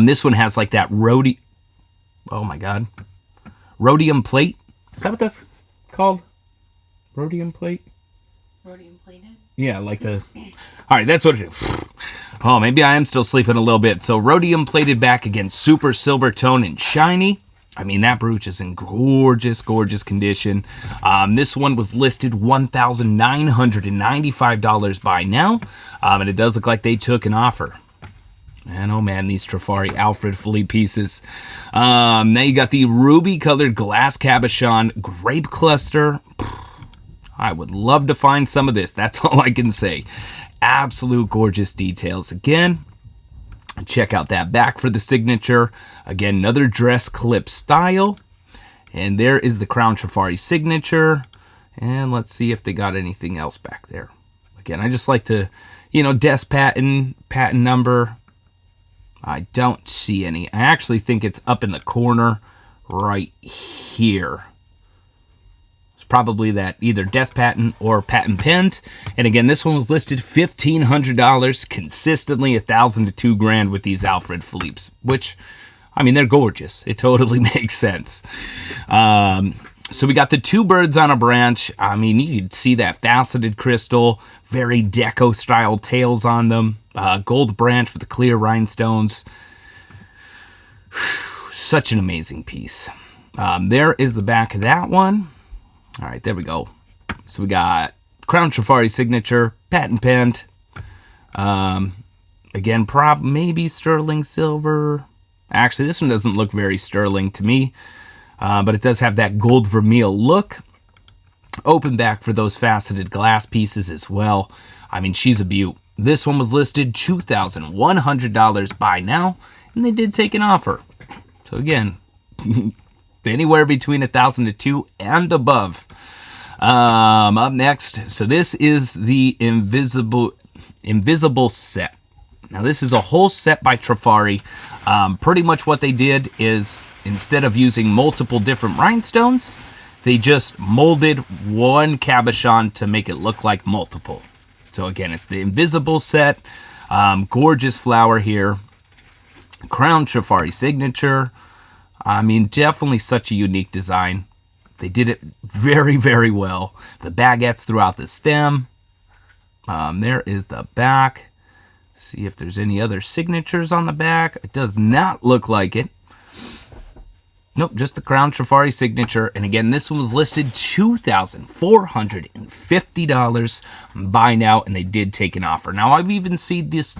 This one has like that rhodium plate. Is that what that's called? Rhodium plate? Rhodium plated? Yeah, like the... All right, that's what it is. Oh, maybe I am still sleeping a little bit. So rhodium plated back again, super silver tone and shiny. I mean, that brooch is in gorgeous, gorgeous condition. This one was listed $1,995 by now. And it does look like they took an offer. Man, oh man, these Trifari Alfred Philippe pieces. Now you got the ruby colored glass cabochon grape cluster. I would love to find some of this. That's all I can say. Absolute gorgeous details. Again, check out that back for the signature. Again, another dress clip style. And there is the Crown Trifari signature. And let's see if they got anything else back there. Again, I just like to, desk patent number. I don't see any. I actually think it's up in the corner right here. Probably that either desk patent or patent penned. And again, this one was listed $1,500, consistently $1,000 to $2,000 with these Alfred Philippes, which, I mean, they're gorgeous. It totally makes sense. So we got the two birds on a branch. I mean, you could see that faceted crystal, very deco style tails on them. Gold branch with the clear rhinestones. Such an amazing piece. There is the back of that one. All right, there we go. So we got Crown Trifari signature, patent penned. Again, maybe sterling silver. Actually, this one doesn't look very sterling to me, but it does have that gold vermeil look. Open back for those faceted glass pieces as well. I mean, she's a beaut. This one was listed $2,100 by now, and they did take an offer. So again, anywhere between $1,000 to $2,000 and above. Up next, so this is the invisible set. Now this is a whole set by Trifari. Pretty much what they did is, instead of using multiple different rhinestones, they just molded one cabochon to make it look like multiple. So again, it's the invisible set. Gorgeous flower here. Crown Trifari signature. I mean, definitely such a unique design. They did it very, very well. The baguettes throughout the stem. There is the back. See if there's any other signatures on the back. It does not look like it. Nope, just the Crown Trifari signature. And again, this one was listed $2,450 by now, and they did take an offer. Now, I've even seen this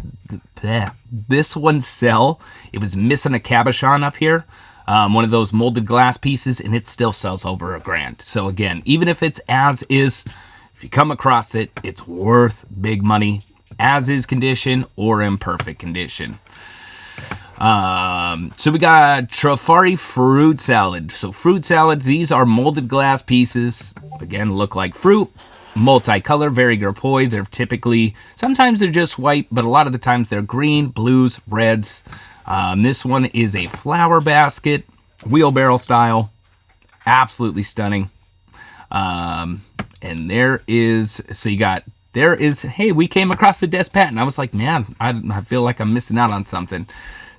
one sell. It was missing a cabochon up here. One of those molded glass pieces, and it still sells over $1,000. So again, even if it's as is, if you come across it, it's worth big money, as is condition or in perfect condition. So we got Trifari fruit salad. So fruit salad, these are molded glass pieces. Again, look like fruit, multicolor, very grapoi. They're typically, sometimes they're just white, but a lot of the times they're green, blues, reds. This one is a flower basket, wheelbarrow style, absolutely stunning. And there is, hey, we came across the desk patent. I was like, man, I feel like I'm missing out on something.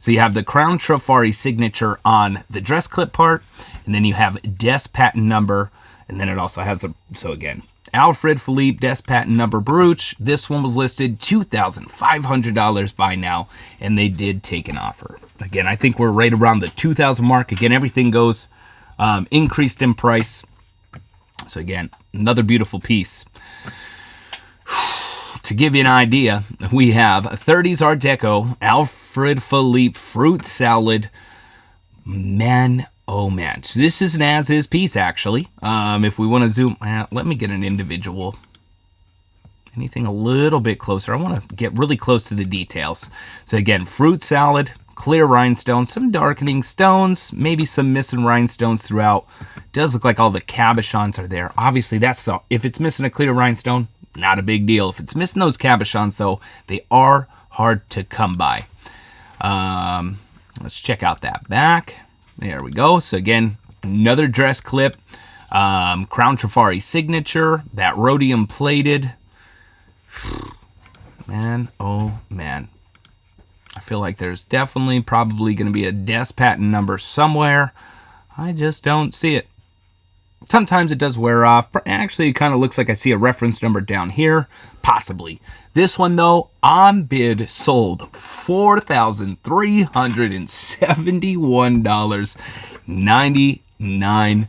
So you have the Crown Trifari signature on the dress clip part, and then you have desk patent number, and then it also has so again, Alfred Philippe desk patent number brooch. This one was listed $2,500 by now, and they did take an offer. Again, I think we're right around the $2,000 mark. Again, everything goes increased in price. So again, another beautiful piece. To give you an idea, we have 30s Art Deco Alfred Philippe fruit salad. Man, oh man. So this is an as-is piece, actually. If we want to zoom, let me get an individual. Anything a little bit closer. I want to get really close to the details. So again, fruit salad, clear rhinestones, some darkening stones, maybe some missing rhinestones throughout. Does look like all the cabochons are there. Obviously, if it's missing a clear rhinestone, not a big deal. If it's missing those cabochons, though, they are hard to come by. Let's check out that back. There we go. So again, another dress clip. Crown Trifari signature. That rhodium plated. Man, oh man. I feel like there's definitely probably going to be a desk patent number somewhere. I just don't see it. Sometimes it does wear off. Actually, it kind of looks like I see a reference number down here. Possibly. This one, though, on bid, sold $4,371.99.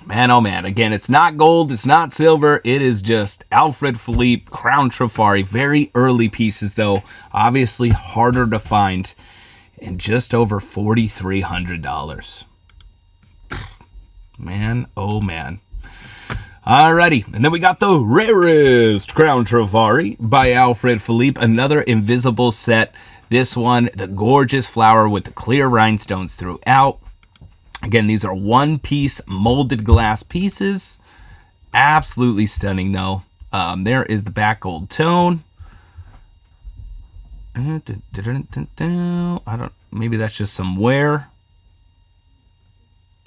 Man, oh man. Again, it's not gold, it's not silver. It is just Alfred Philippe Crown Trifari. Very early pieces, though. Obviously harder to find. And just over $4,300. Man, oh man. Alrighty, and then we got the rarest Crown Trifari by Alfred Philippe. Another invisible set. This one, the gorgeous flower with the clear rhinestones throughout. Again, these are one-piece molded glass pieces. Absolutely stunning, though. There is the back gold tone. I don't. Maybe that's just some wear.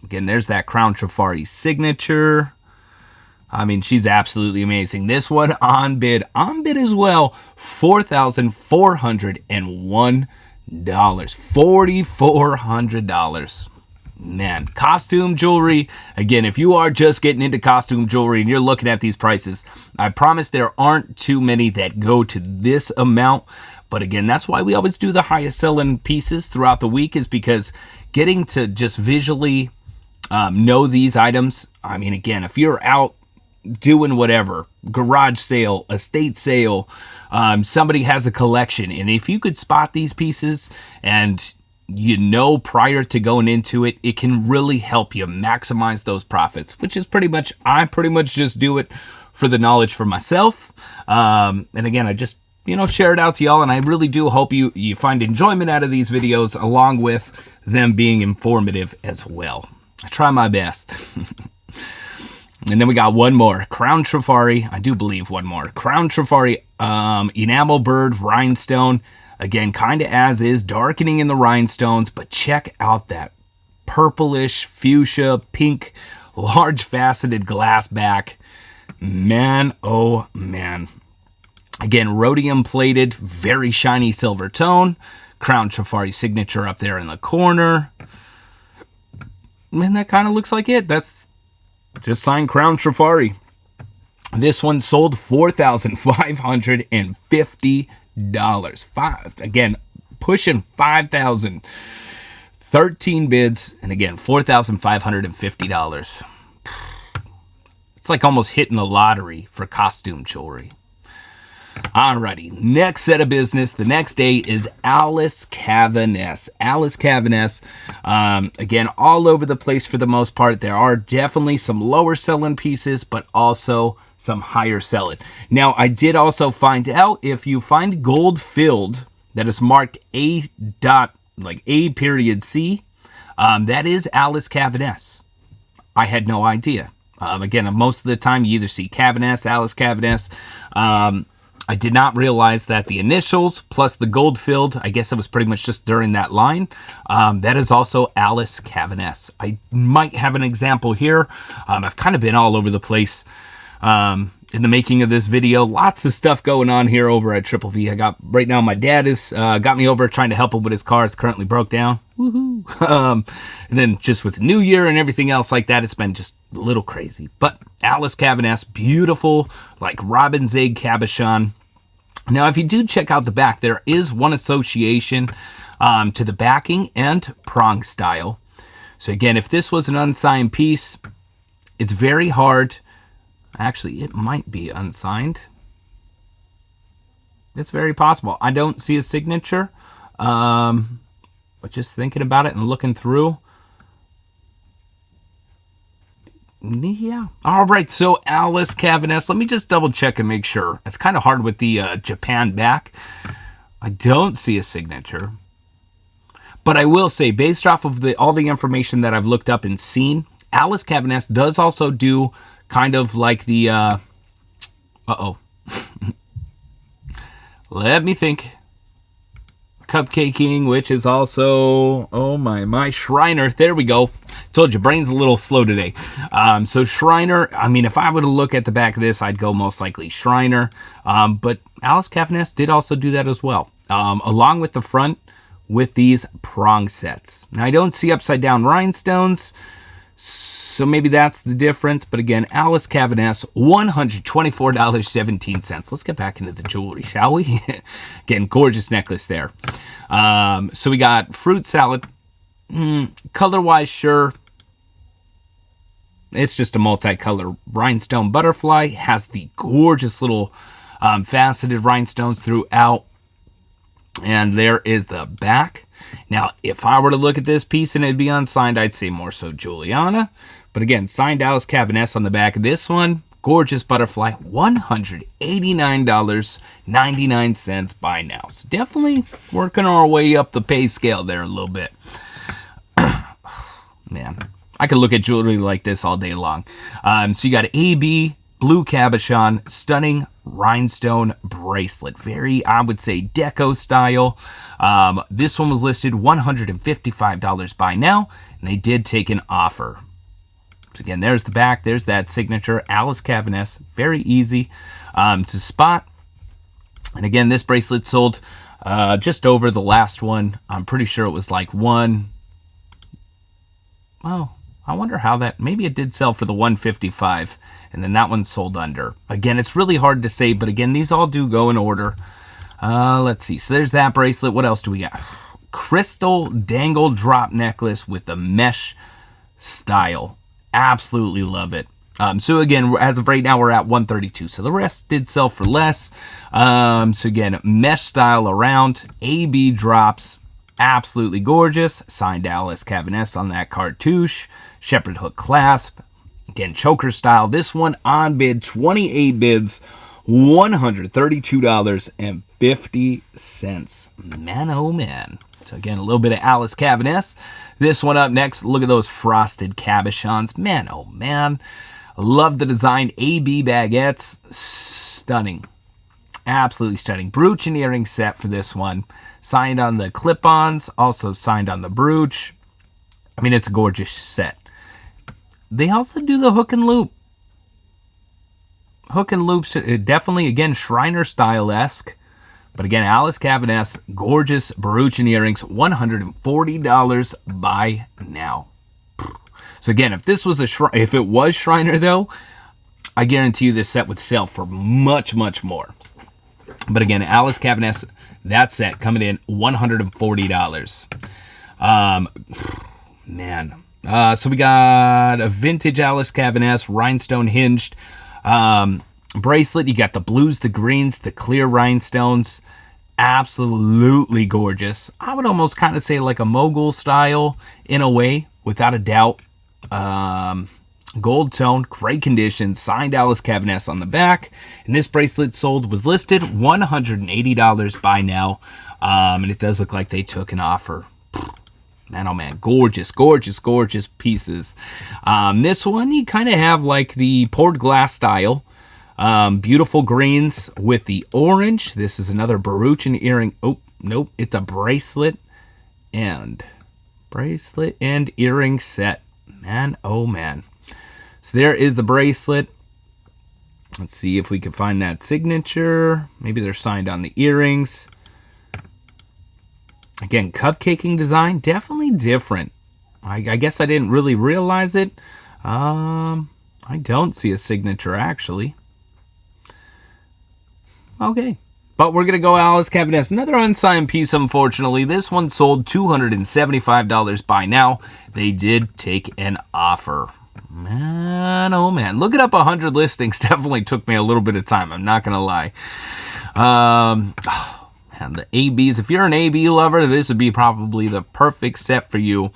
Again, there's that Crown Trifari signature. I mean, she's absolutely amazing. This one on bid as well, $4,401. $4,400. Man, costume jewelry. Again, if you are just getting into costume jewelry and you're looking at these prices, I promise there aren't too many that go to this amount. But again, that's why we always do the highest selling pieces throughout the week, is because getting to just visually know these items. I mean, again, if you're out doing whatever, garage sale, estate sale, somebody has a collection, and if you could spot these pieces and you know prior to going into it, it can really help you maximize those profits, which is I pretty much just do it for the knowledge for myself. And again, I just share it out to y'all, and I really do hope you find enjoyment out of these videos, along with them being informative as well. I try my best. And then we got one more. Crown Trifari. I do believe one more. Crown Trifari enamel bird rhinestone. Again, kind of as is, darkening in the rhinestones, but check out that purplish, fuchsia, pink, large faceted glass back. Man, oh man. Again, rhodium plated, very shiny silver tone. Crown Trifari signature up there in the corner. And that kind of looks like it. That's just signed Crown Trifari. This one sold $4,550. Again, pushing $5,000. 13 bids, and again, $4,550. It's like almost hitting the lottery for costume jewelry. Alrighty, next set of business. The next day is Alice Caviness. Alice Caviness, again, all over the place for the most part. There are definitely some lower selling pieces, but also some higher selling. Now, I did also find out, if you find gold filled that is marked A period C, that is Alice Caviness. I had no idea. Again, most of the time you either see Caviness, Alice Caviness. I did not realize that the initials plus the gold filled, I guess it was pretty much just during that line, that is also Alice Caviness. I might have an example here. I've kind of been all over the place in the making of this video. Lots of stuff going on here over at Triple V. Right now, my dad is got me over trying to help him with his car. It's currently broke down. Woohoo! And then just with the new year and everything else like that, it's been just a little crazy. But Alice Caviness, beautiful, like robin's egg cabochon. Now, if you do check out the back, there is one association to the backing and prong style. So again, if this was an unsigned piece, it's very hard. Actually, it might be unsigned. It's very possible. I don't see a signature, but just thinking about it and looking through. Yeah. All right. So Alice Caviness. Let me just double check and make sure. It's kind of hard with the Japan back. I don't see a signature. But I will say, based off of all the information that I've looked up and seen, Alice Caviness does also do kind of like the... Let me think. Cupcaking, which is also, oh my, Shriner. There we go. Told you, brain's a little slow today. So Shriner, I mean, if I were to look at the back of this, I'd go most likely Shriner. But Alice Caviness did also do that as well. Along with the front, with these prong sets. Now, I don't see upside down rhinestones, so maybe that's the difference. But again, Alice Caviness, $124.17. Let's get back into the jewelry, shall we? Again, gorgeous necklace there. So we got fruit salad. Color-wise, sure. It's just a multicolor rhinestone butterfly. Has the gorgeous little faceted rhinestones throughout. And there is the back. Now, if I were to look at this piece and it'd be unsigned, I'd say more so Juliana. But again, signed Alice Caviness on the back of this one. Gorgeous butterfly, $189.99 by now. So definitely working our way up the pay scale there a little bit. Man, I could look at jewelry like this all day long. So you got AB, blue cabochon, stunning rhinestone bracelet. Very, I would say, deco style. This one was listed $155 by now, and they did take an offer. So again, there's the back. There's that signature, Alice Caviness. Very easy to spot. And again, this bracelet sold just over the last one. I'm pretty sure it was like one. Oh, I wonder how that, maybe it did sell for the 155 and then that one sold under. Again, it's really hard to say, but again, these all do go in order. Let's see. So there's that bracelet. What else do we got? Crystal dangle drop necklace with the mesh style. Absolutely love it. So again, as of right now, we're at 132. So the rest did sell for less. So again, mesh style around, AB drops. Absolutely gorgeous. Signed Alice Caviness on that cartouche. Shepherd hook clasp. Again, choker style. This one on bid, 28 bids, $132.50. Man, oh man. So again, a little bit of Alice Caviness. This one up next. Look at those frosted cabochons. Man, oh man. Love the design. AB baguettes. Stunning. Absolutely stunning. Brooch and earring set for this one. Signed on the clip-ons. Also signed on the brooch. I mean, it's a gorgeous set. They also do the hook and loop. Hook and loops, definitely, again, Shriner style-esque. But again, Alice Caviness, gorgeous brooch and earrings, $140 by now. So again, if this was if it was Shriner though, I guarantee you this set would sell for much, much more. But again, Alice Caviness, that set coming in $140. Man. So we got a vintage Alice Caviness rhinestone hinged bracelet. You got the blues, the greens, the clear rhinestones. Absolutely gorgeous. I would almost kind of say like a mogul style in a way, without a doubt. Gold tone, great condition, signed Alice Caviness on the back. And this bracelet was listed $180 by now. And it does look like they took an offer. Man, oh man, gorgeous, gorgeous, gorgeous pieces. This one, you kind of have like the poured glass style. Beautiful greens with the orange. This is another brooch and earring. Oh, nope, it's a bracelet and earring set. Man, oh man. So there is the bracelet. Let's see if we can find that signature. Maybe they're signed on the earrings. Again, cupcaking design, definitely different. I guess I didn't really realize it. I don't see a signature, actually. Okay. But we're going to go Alice Caviness. Another unsigned piece, unfortunately. This one sold $275 by now. They did take an offer. Man, oh man. Looking up 100 listings definitely took me a little bit of time. I'm not going to lie. And the ABs, if you're an AB lover, this would be probably the perfect set for you.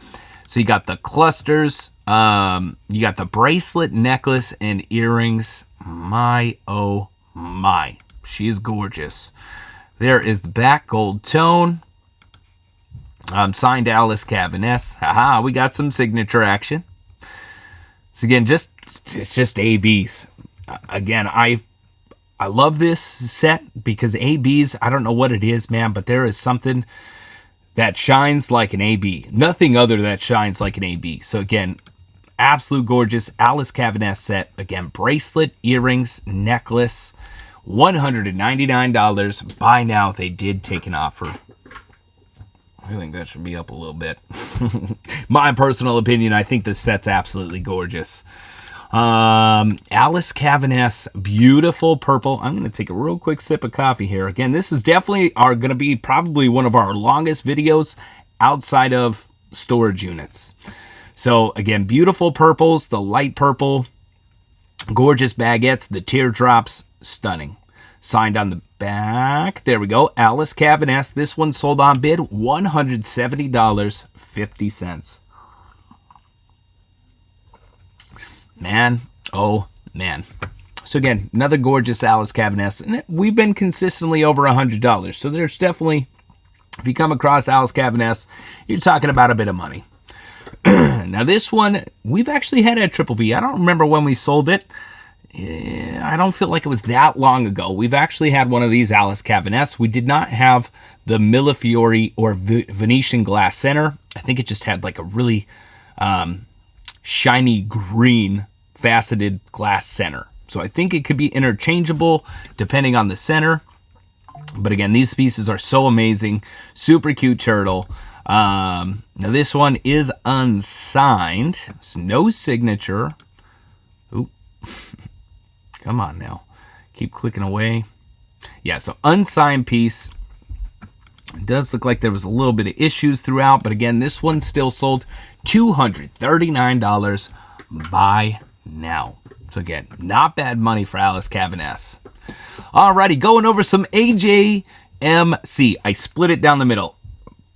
So you got the clusters, you got the bracelet, necklace, and earrings. My, oh my. She is gorgeous. There is the back, gold tone. Signed Alice Caviness. Haha, we got some signature action. So again, it's just ABs. Again, I love this set because ABs, I don't know what it is, man, but there is something that shines like an AB. Nothing other that shines like an AB. So again, absolute gorgeous Alice Caviness set. Again, bracelet, earrings, necklace, $199. By now, they did take an offer. I think that should be up a little bit. My personal opinion, I think this set's absolutely gorgeous. Alice Caviness, beautiful purple. I'm going to take a real quick sip of coffee here. Again, this is definitely going to be probably one of our longest videos outside of storage units. So again, beautiful purples, the light purple, gorgeous baguettes, the teardrops, stunning. Signed on the back. There we go. Alice Caviness. This one sold on bid, $170.50. Man, oh man. So again, another gorgeous Alice Caviness. And we've been consistently over $100. So there's definitely, if you come across Alice Caviness, you're talking about a bit of money. Now this one, we've actually had at Triple V. I don't remember when we sold it. I don't feel like it was that long ago. We've actually had one of these Alice Caviness. We did not have the Millefiori or Venetian glass center. I think it just had like a really shiny green faceted glass center. So I think it could be interchangeable depending on the center. But again, these pieces are so amazing. Super cute turtle. Now this one is unsigned. It's no signature. Oop. Come on now. Keep clicking away. Yeah, so unsigned piece. It does look like there was a little bit of issues throughout, but again, this one still sold $239 by now. So again, not bad money for Alice Caviness. Alrighty, going over some AJMC. I split it down the middle.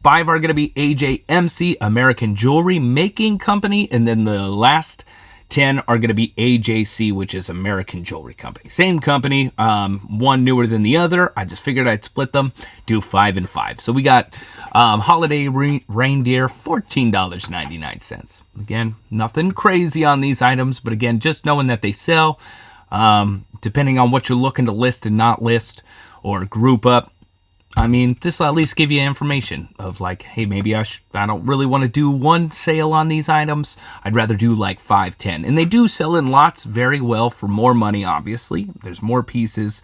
5 are going to be AJMC, American Jewelry Making Company, and then the last 10 are going to be AJC, which is American Jewelry Company. Same company, one newer than the other. I just figured I'd split them, do 5 and 5. So we got Holiday Reindeer, $14.99. Again, nothing crazy on these items, but again, just knowing that they sell, depending on what you're looking to list and not list or group up, I mean, this will at least give you information of like, hey, maybe I don't really want to do one sale on these items. I'd rather do like 5, 10. And they do sell in lots very well for more money, obviously. There's more pieces.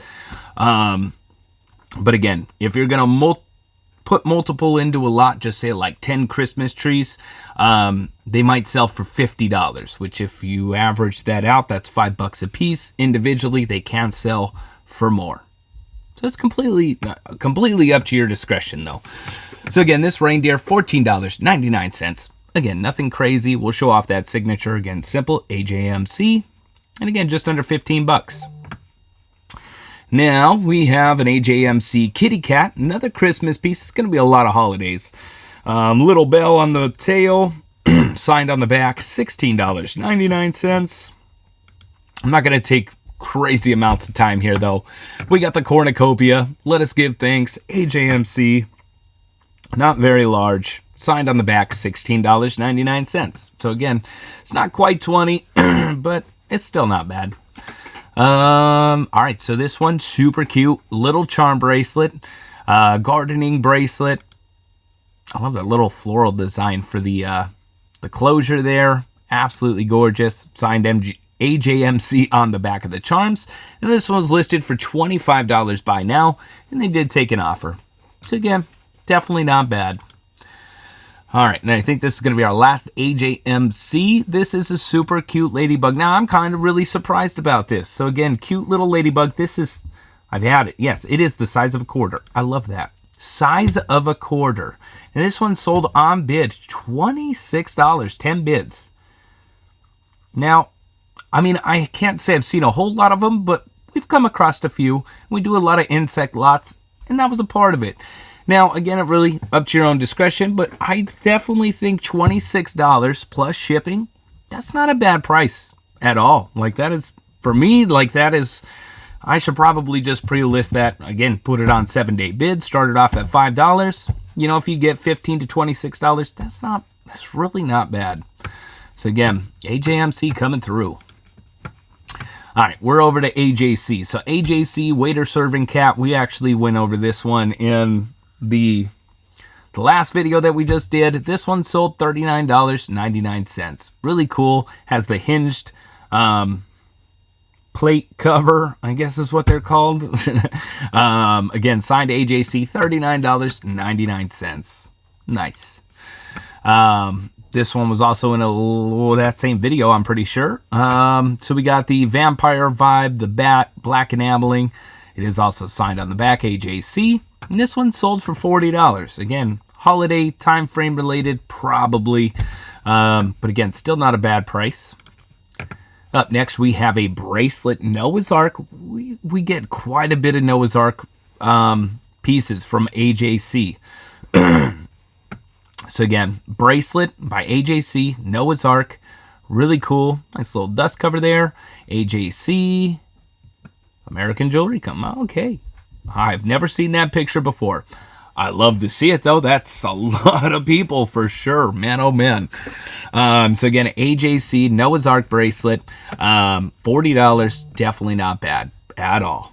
But again, if you're going to put multiple into a lot, just say like 10 Christmas trees, they might sell for $50, which if you average that out, that's $5 a piece. Individually, they can sell for more. So it's completely up to your discretion, though. So again, this reindeer, $14.99. Again, nothing crazy. We'll show off that signature. Again, simple AJMC. And again, just under $15. Now we have an AJMC Kitty Cat, another Christmas piece. It's going to be a lot of holidays. Little bell on the tail, signed on the back, $16.99. I'm not going to take crazy amounts of time here, though. We got the cornucopia. Let us give thanks. AJMC, not very large. Signed on the back, $16.99. So again, it's not quite 20, but it's still not bad. All right, so this one, super cute. Little charm bracelet, gardening bracelet. I love that little floral design for the closure there. Absolutely gorgeous. Signed AJMC on the back of the charms. And this one was listed for $25 by now, and they did take an offer. So again, definitely not bad. All right, and I think this is going to be our last AJMC. This is a super cute ladybug. Now, I'm kind of really surprised about this. So again, cute little ladybug. This is, I've had it. Yes, it is the size of a quarter. I love that. Size of a quarter. And this one sold on bid, $26, 10 bids. Now, I mean, I can't say I've seen a whole lot of them, but we've come across a few. We do a lot of insect lots, and that was a part of it. Now, again, it really up to your own discretion, but I definitely think $26 plus shipping, that's not a bad price at all. Like, that is, for me, like, that is, I should probably just pre-list that. Again, put it on 7-day bid, start it off at $5. You know, if you get $15 to $26, that's really not bad. So again, AJMC coming through. All right, we're over to AJC. So AJC, waiter serving cat. We actually went over this one in the last video that we just did. This one sold $39.99. Really cool. Has the hinged plate cover, I guess is what they're called. Again, signed AJC, $39.99. Nice. This one was also in that same video, I'm pretty sure. So we got the Vampire Vibe, the Bat, black enameling. It is also signed on the back, AJC. And this one sold for $40. Again, holiday time frame related, probably. But again, still not a bad price. Up next, we have a bracelet Noah's Ark. We get quite a bit of Noah's Ark pieces from AJC. So again, bracelet by AJC, Noah's Ark. Really cool. Nice little dust cover there. AJC, American Jewelry. Come on, okay. I've never seen that picture before. I love to see it, though. That's a lot of people for sure. Man, oh, man. So, again, AJC, Noah's Ark bracelet. $40. Definitely not bad at all.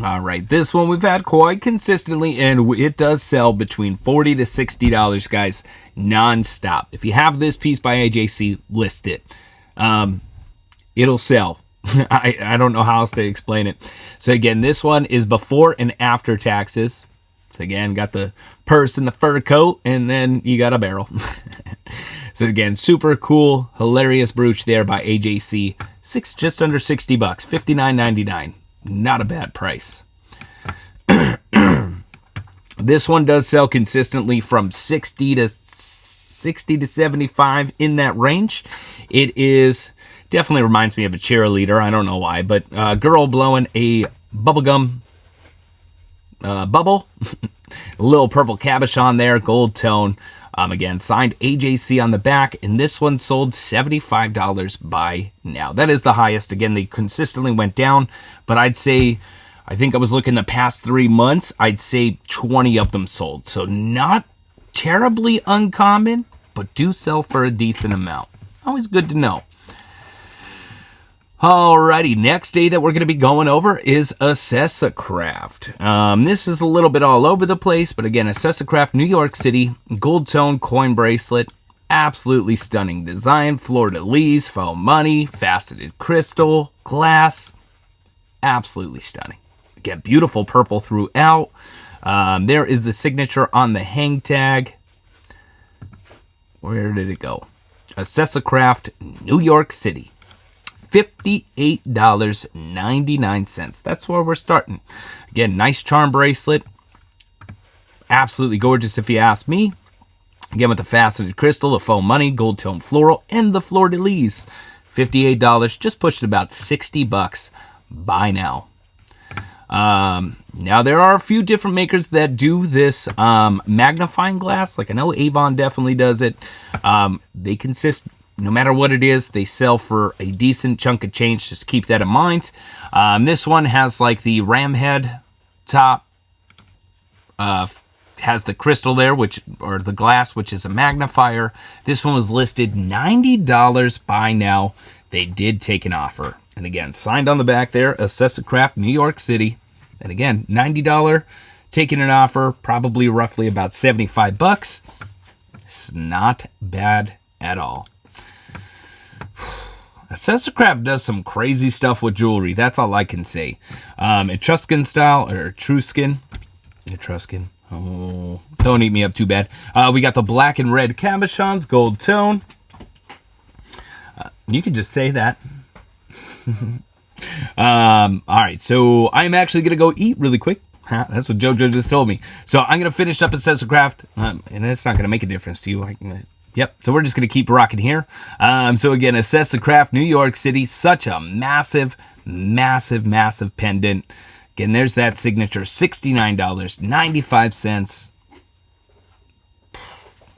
All right. This one we've had quite consistently, and it does sell between $40 to $60, guys, nonstop. If you have this piece by AJC, list it. It'll sell. I don't know how else to explain it. So, again, this one is before and after taxes. So again, got the purse and the fur coat, and then you got a barrel. So again, super cool, hilarious brooch there by AJC. Just under $60, $59.99. Not a bad price. This one does sell consistently from 60 to 75 in that range. It is definitely reminds me of a cheerleader. I don't know why, but a girl blowing a bubblegum bubble. A little purple cabochon there, gold tone. Again, signed AJC on the back, and this one sold $75 by now. That is the highest. Again, they consistently went down, but I think I was looking the past 3 months, I'd say 20 of them sold. So not terribly uncommon, but do sell for a decent amount. Always good to know. Alrighty, next day that we're going to be going over is Accesscraft. This is a little bit all over the place, but again, Accesscraft, New York City, gold tone coin bracelet, absolutely stunning design, fleur-de-lis, faux money, faceted crystal, glass, absolutely stunning. Again, beautiful purple throughout. There is the signature on the hang tag. Where did it go? Accesscraft, New York City. $58.99. That's where we're starting. Again, nice charm bracelet. Absolutely gorgeous if you ask me. Again, with the faceted crystal, the faux money, gold tone floral, and the fleur-de-lis. $58. Just pushed about $60 by now. Now, there are a few different makers that do this magnifying glass. Like I know Avon definitely does it. They consist... No matter what it is, they sell for a decent chunk of change. Just keep that in mind. This one has like the ram head top. Has the crystal there, or the glass, which is a magnifier. This one was listed $90 by now. They did take an offer. And again, signed on the back there, Accesscraft, New York City. And again, $90, taking an offer, probably roughly about $75. It's not bad at all. Accesscraft does some crazy stuff with jewelry. That's all I can say. Etruscan style, or Etruscan. Oh, don't eat me up too bad. We got the black and red cabochons, gold tone. You can just say that. All right, so I'm actually going to go eat really quick. That's what JoJo just told me. So I'm going to finish up Accesscraft, and it's not going to make a difference to you. Yep, so we're just going to keep rocking here. So again, Accesscraft, New York City, such a massive, massive, massive pendant. Again, there's that signature, $69.95.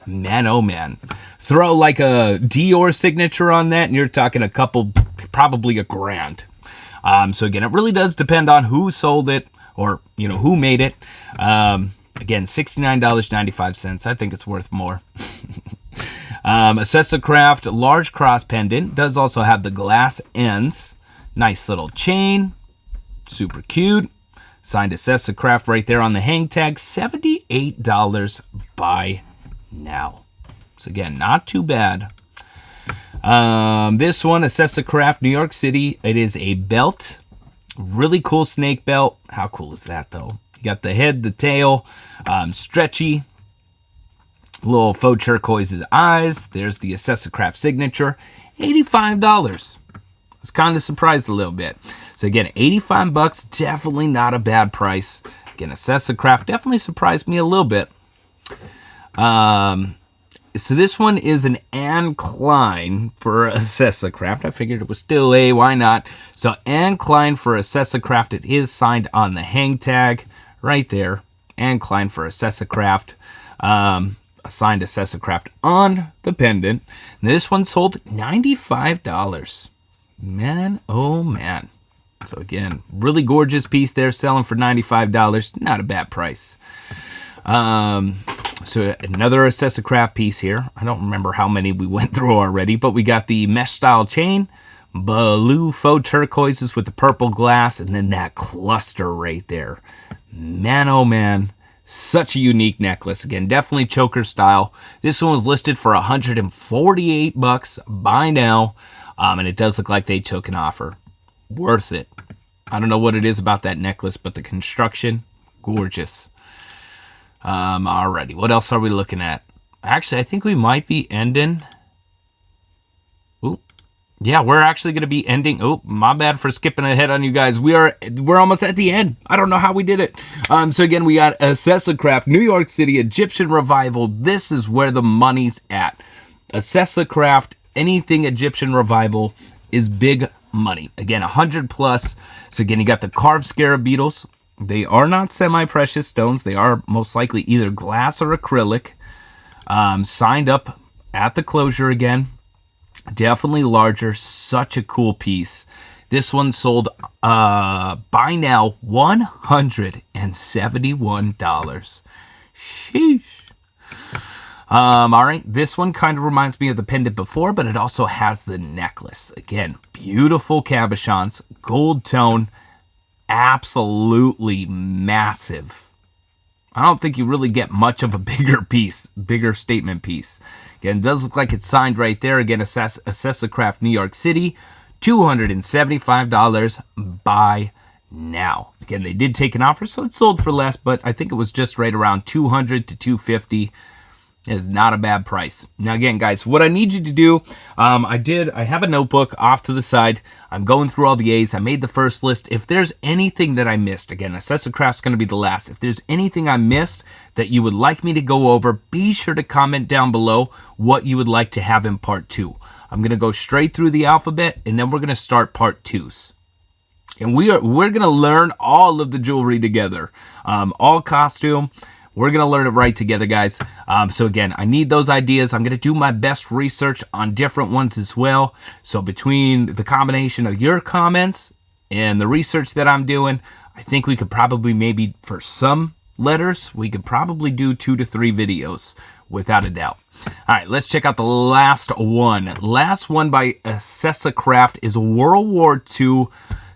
Man, oh man. Throw like a Dior signature on that, and you're talking a couple, probably $1,000. So again, it really does depend on who sold it, or, who made it. Again, $69.95. I think it's worth more. Accesscraft large cross pendant does also have the glass ends. Nice little chain, super cute. Signed Accesscraft right there on the hang tag. $78 by now. So again, not too bad. This one, Accesscraft, New York City. It is a belt, really cool snake belt. How cool is that though? You got the head, the tail, stretchy. Little faux turquoise eyes. There's the Accesscraft signature. $85. I was kind of surprised a little bit. So again, 85 bucks, definitely not a bad price. Again, Accesscraft definitely surprised me a little bit. So this one is an Anne Klein for Accesscraft. I figured it was still a, why not? So Anne Klein for Accesscraft. It is signed on the hang tag right there. Anne Klein for Accesscraft. Signed Accesscraft on the pendant. And this one sold $95. Man, oh man. So again, really gorgeous piece there, selling for $95. Not a bad price. So another Accesscraft piece here. I don't remember how many we went through already, but we got the mesh style chain, blue faux turquoises with the purple glass, and then that cluster right there. Man, oh man. Such a unique necklace. Again, definitely choker style. This one was listed for $148 buy now. And it does look like they took an offer. Worth it. I don't know what it is about that necklace, but the construction, gorgeous. Alrighty, what else are we looking at? Actually, I think we might be ending. Ooh. Yeah, we're actually going to be ending. Oh, my bad for skipping ahead on you guys. We're almost at the end. I don't know how we did it. So again, we got Accesscraft, New York City, Egyptian Revival. This is where the money's at. Accesscraft, anything Egyptian Revival is big money. Again, 100 plus. So again, you got the carved scarab beetles. They are not semi-precious stones. They are most likely either glass or acrylic. Signed up at the closure again. Definitely larger. Such a cool piece. This one sold by now $171. Sheesh. All right. This one kind of reminds me of the pendant before, but it also has the necklace. Again, beautiful cabochons, gold tone, absolutely massive. I don't think you really get much of a bigger piece, bigger statement piece. Again, it does look like it's signed right there. Again, Accesscraft, New York City, $275 buy now. Again, they did take an offer, so it sold for less, but I think it was just right around $200 to $250. Is not a bad price. Now again, guys, what I need you to do, I have a notebook off to the side. I'm going through all the A's. I made the first list. If there's anything that I missed, again, Accesscraft's going to be the last. If there's anything I missed that you would like me to go over, be sure to comment down below what you would like to have in part 2. I'm going to go straight through the alphabet, and then we're going to start part 2s. And we're going to learn all of the jewelry together, all costume. We're going to learn it right together, guys. So again, I need those ideas. I'm going to do my best research on different ones as well. So between the combination of your comments and the research that I'm doing, I think we could probably maybe, for some letters, we could probably do 2 to 3 videos without a doubt. All right, let's check out the last one. Last one by Accesscraft is World War II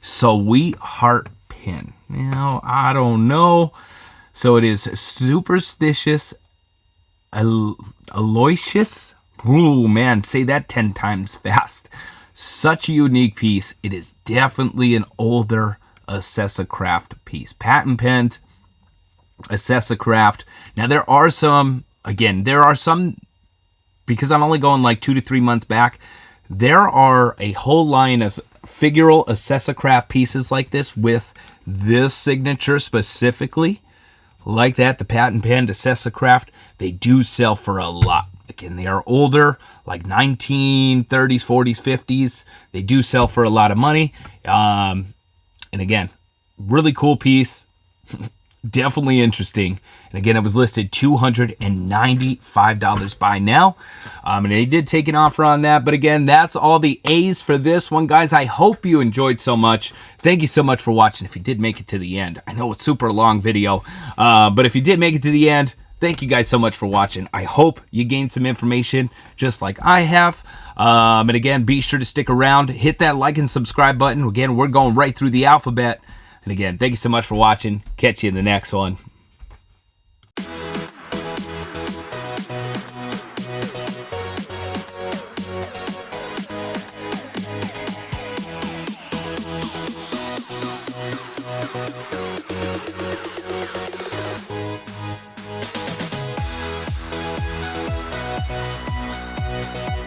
Sweetheart Pin. Now, I don't know. So it is superstitious, Aloysius. Ooh, man, say that 10 times fast. Such a unique piece. It is definitely an older Accesscraft piece. Patent pendant, Accesscraft. Now, there are some, because I'm only going like 2 to 3 months back, there are a whole line of figural Accesscraft pieces like this with this signature specifically. Like that, the patent pendant Accesscraft, they do sell for a lot. Again, they are older, like 1930s, 40s, 50s. They do sell for a lot of money. And again, really cool piece. Definitely interesting. And again, it was listed $295 by now. And they did take an offer on that. But again, that's all the A's for this one, guys. I hope you enjoyed so much. Thank you so much for watching. If you did make it to the end, I know it's a super long video, but if you did make it to the end, thank you guys so much for watching. I hope you gained some information just like I have. And again, be sure to stick around. Hit that like and subscribe button. Again, we're going right through the alphabet. And again, thank you so much for watching. Catch you in the next one. Bye.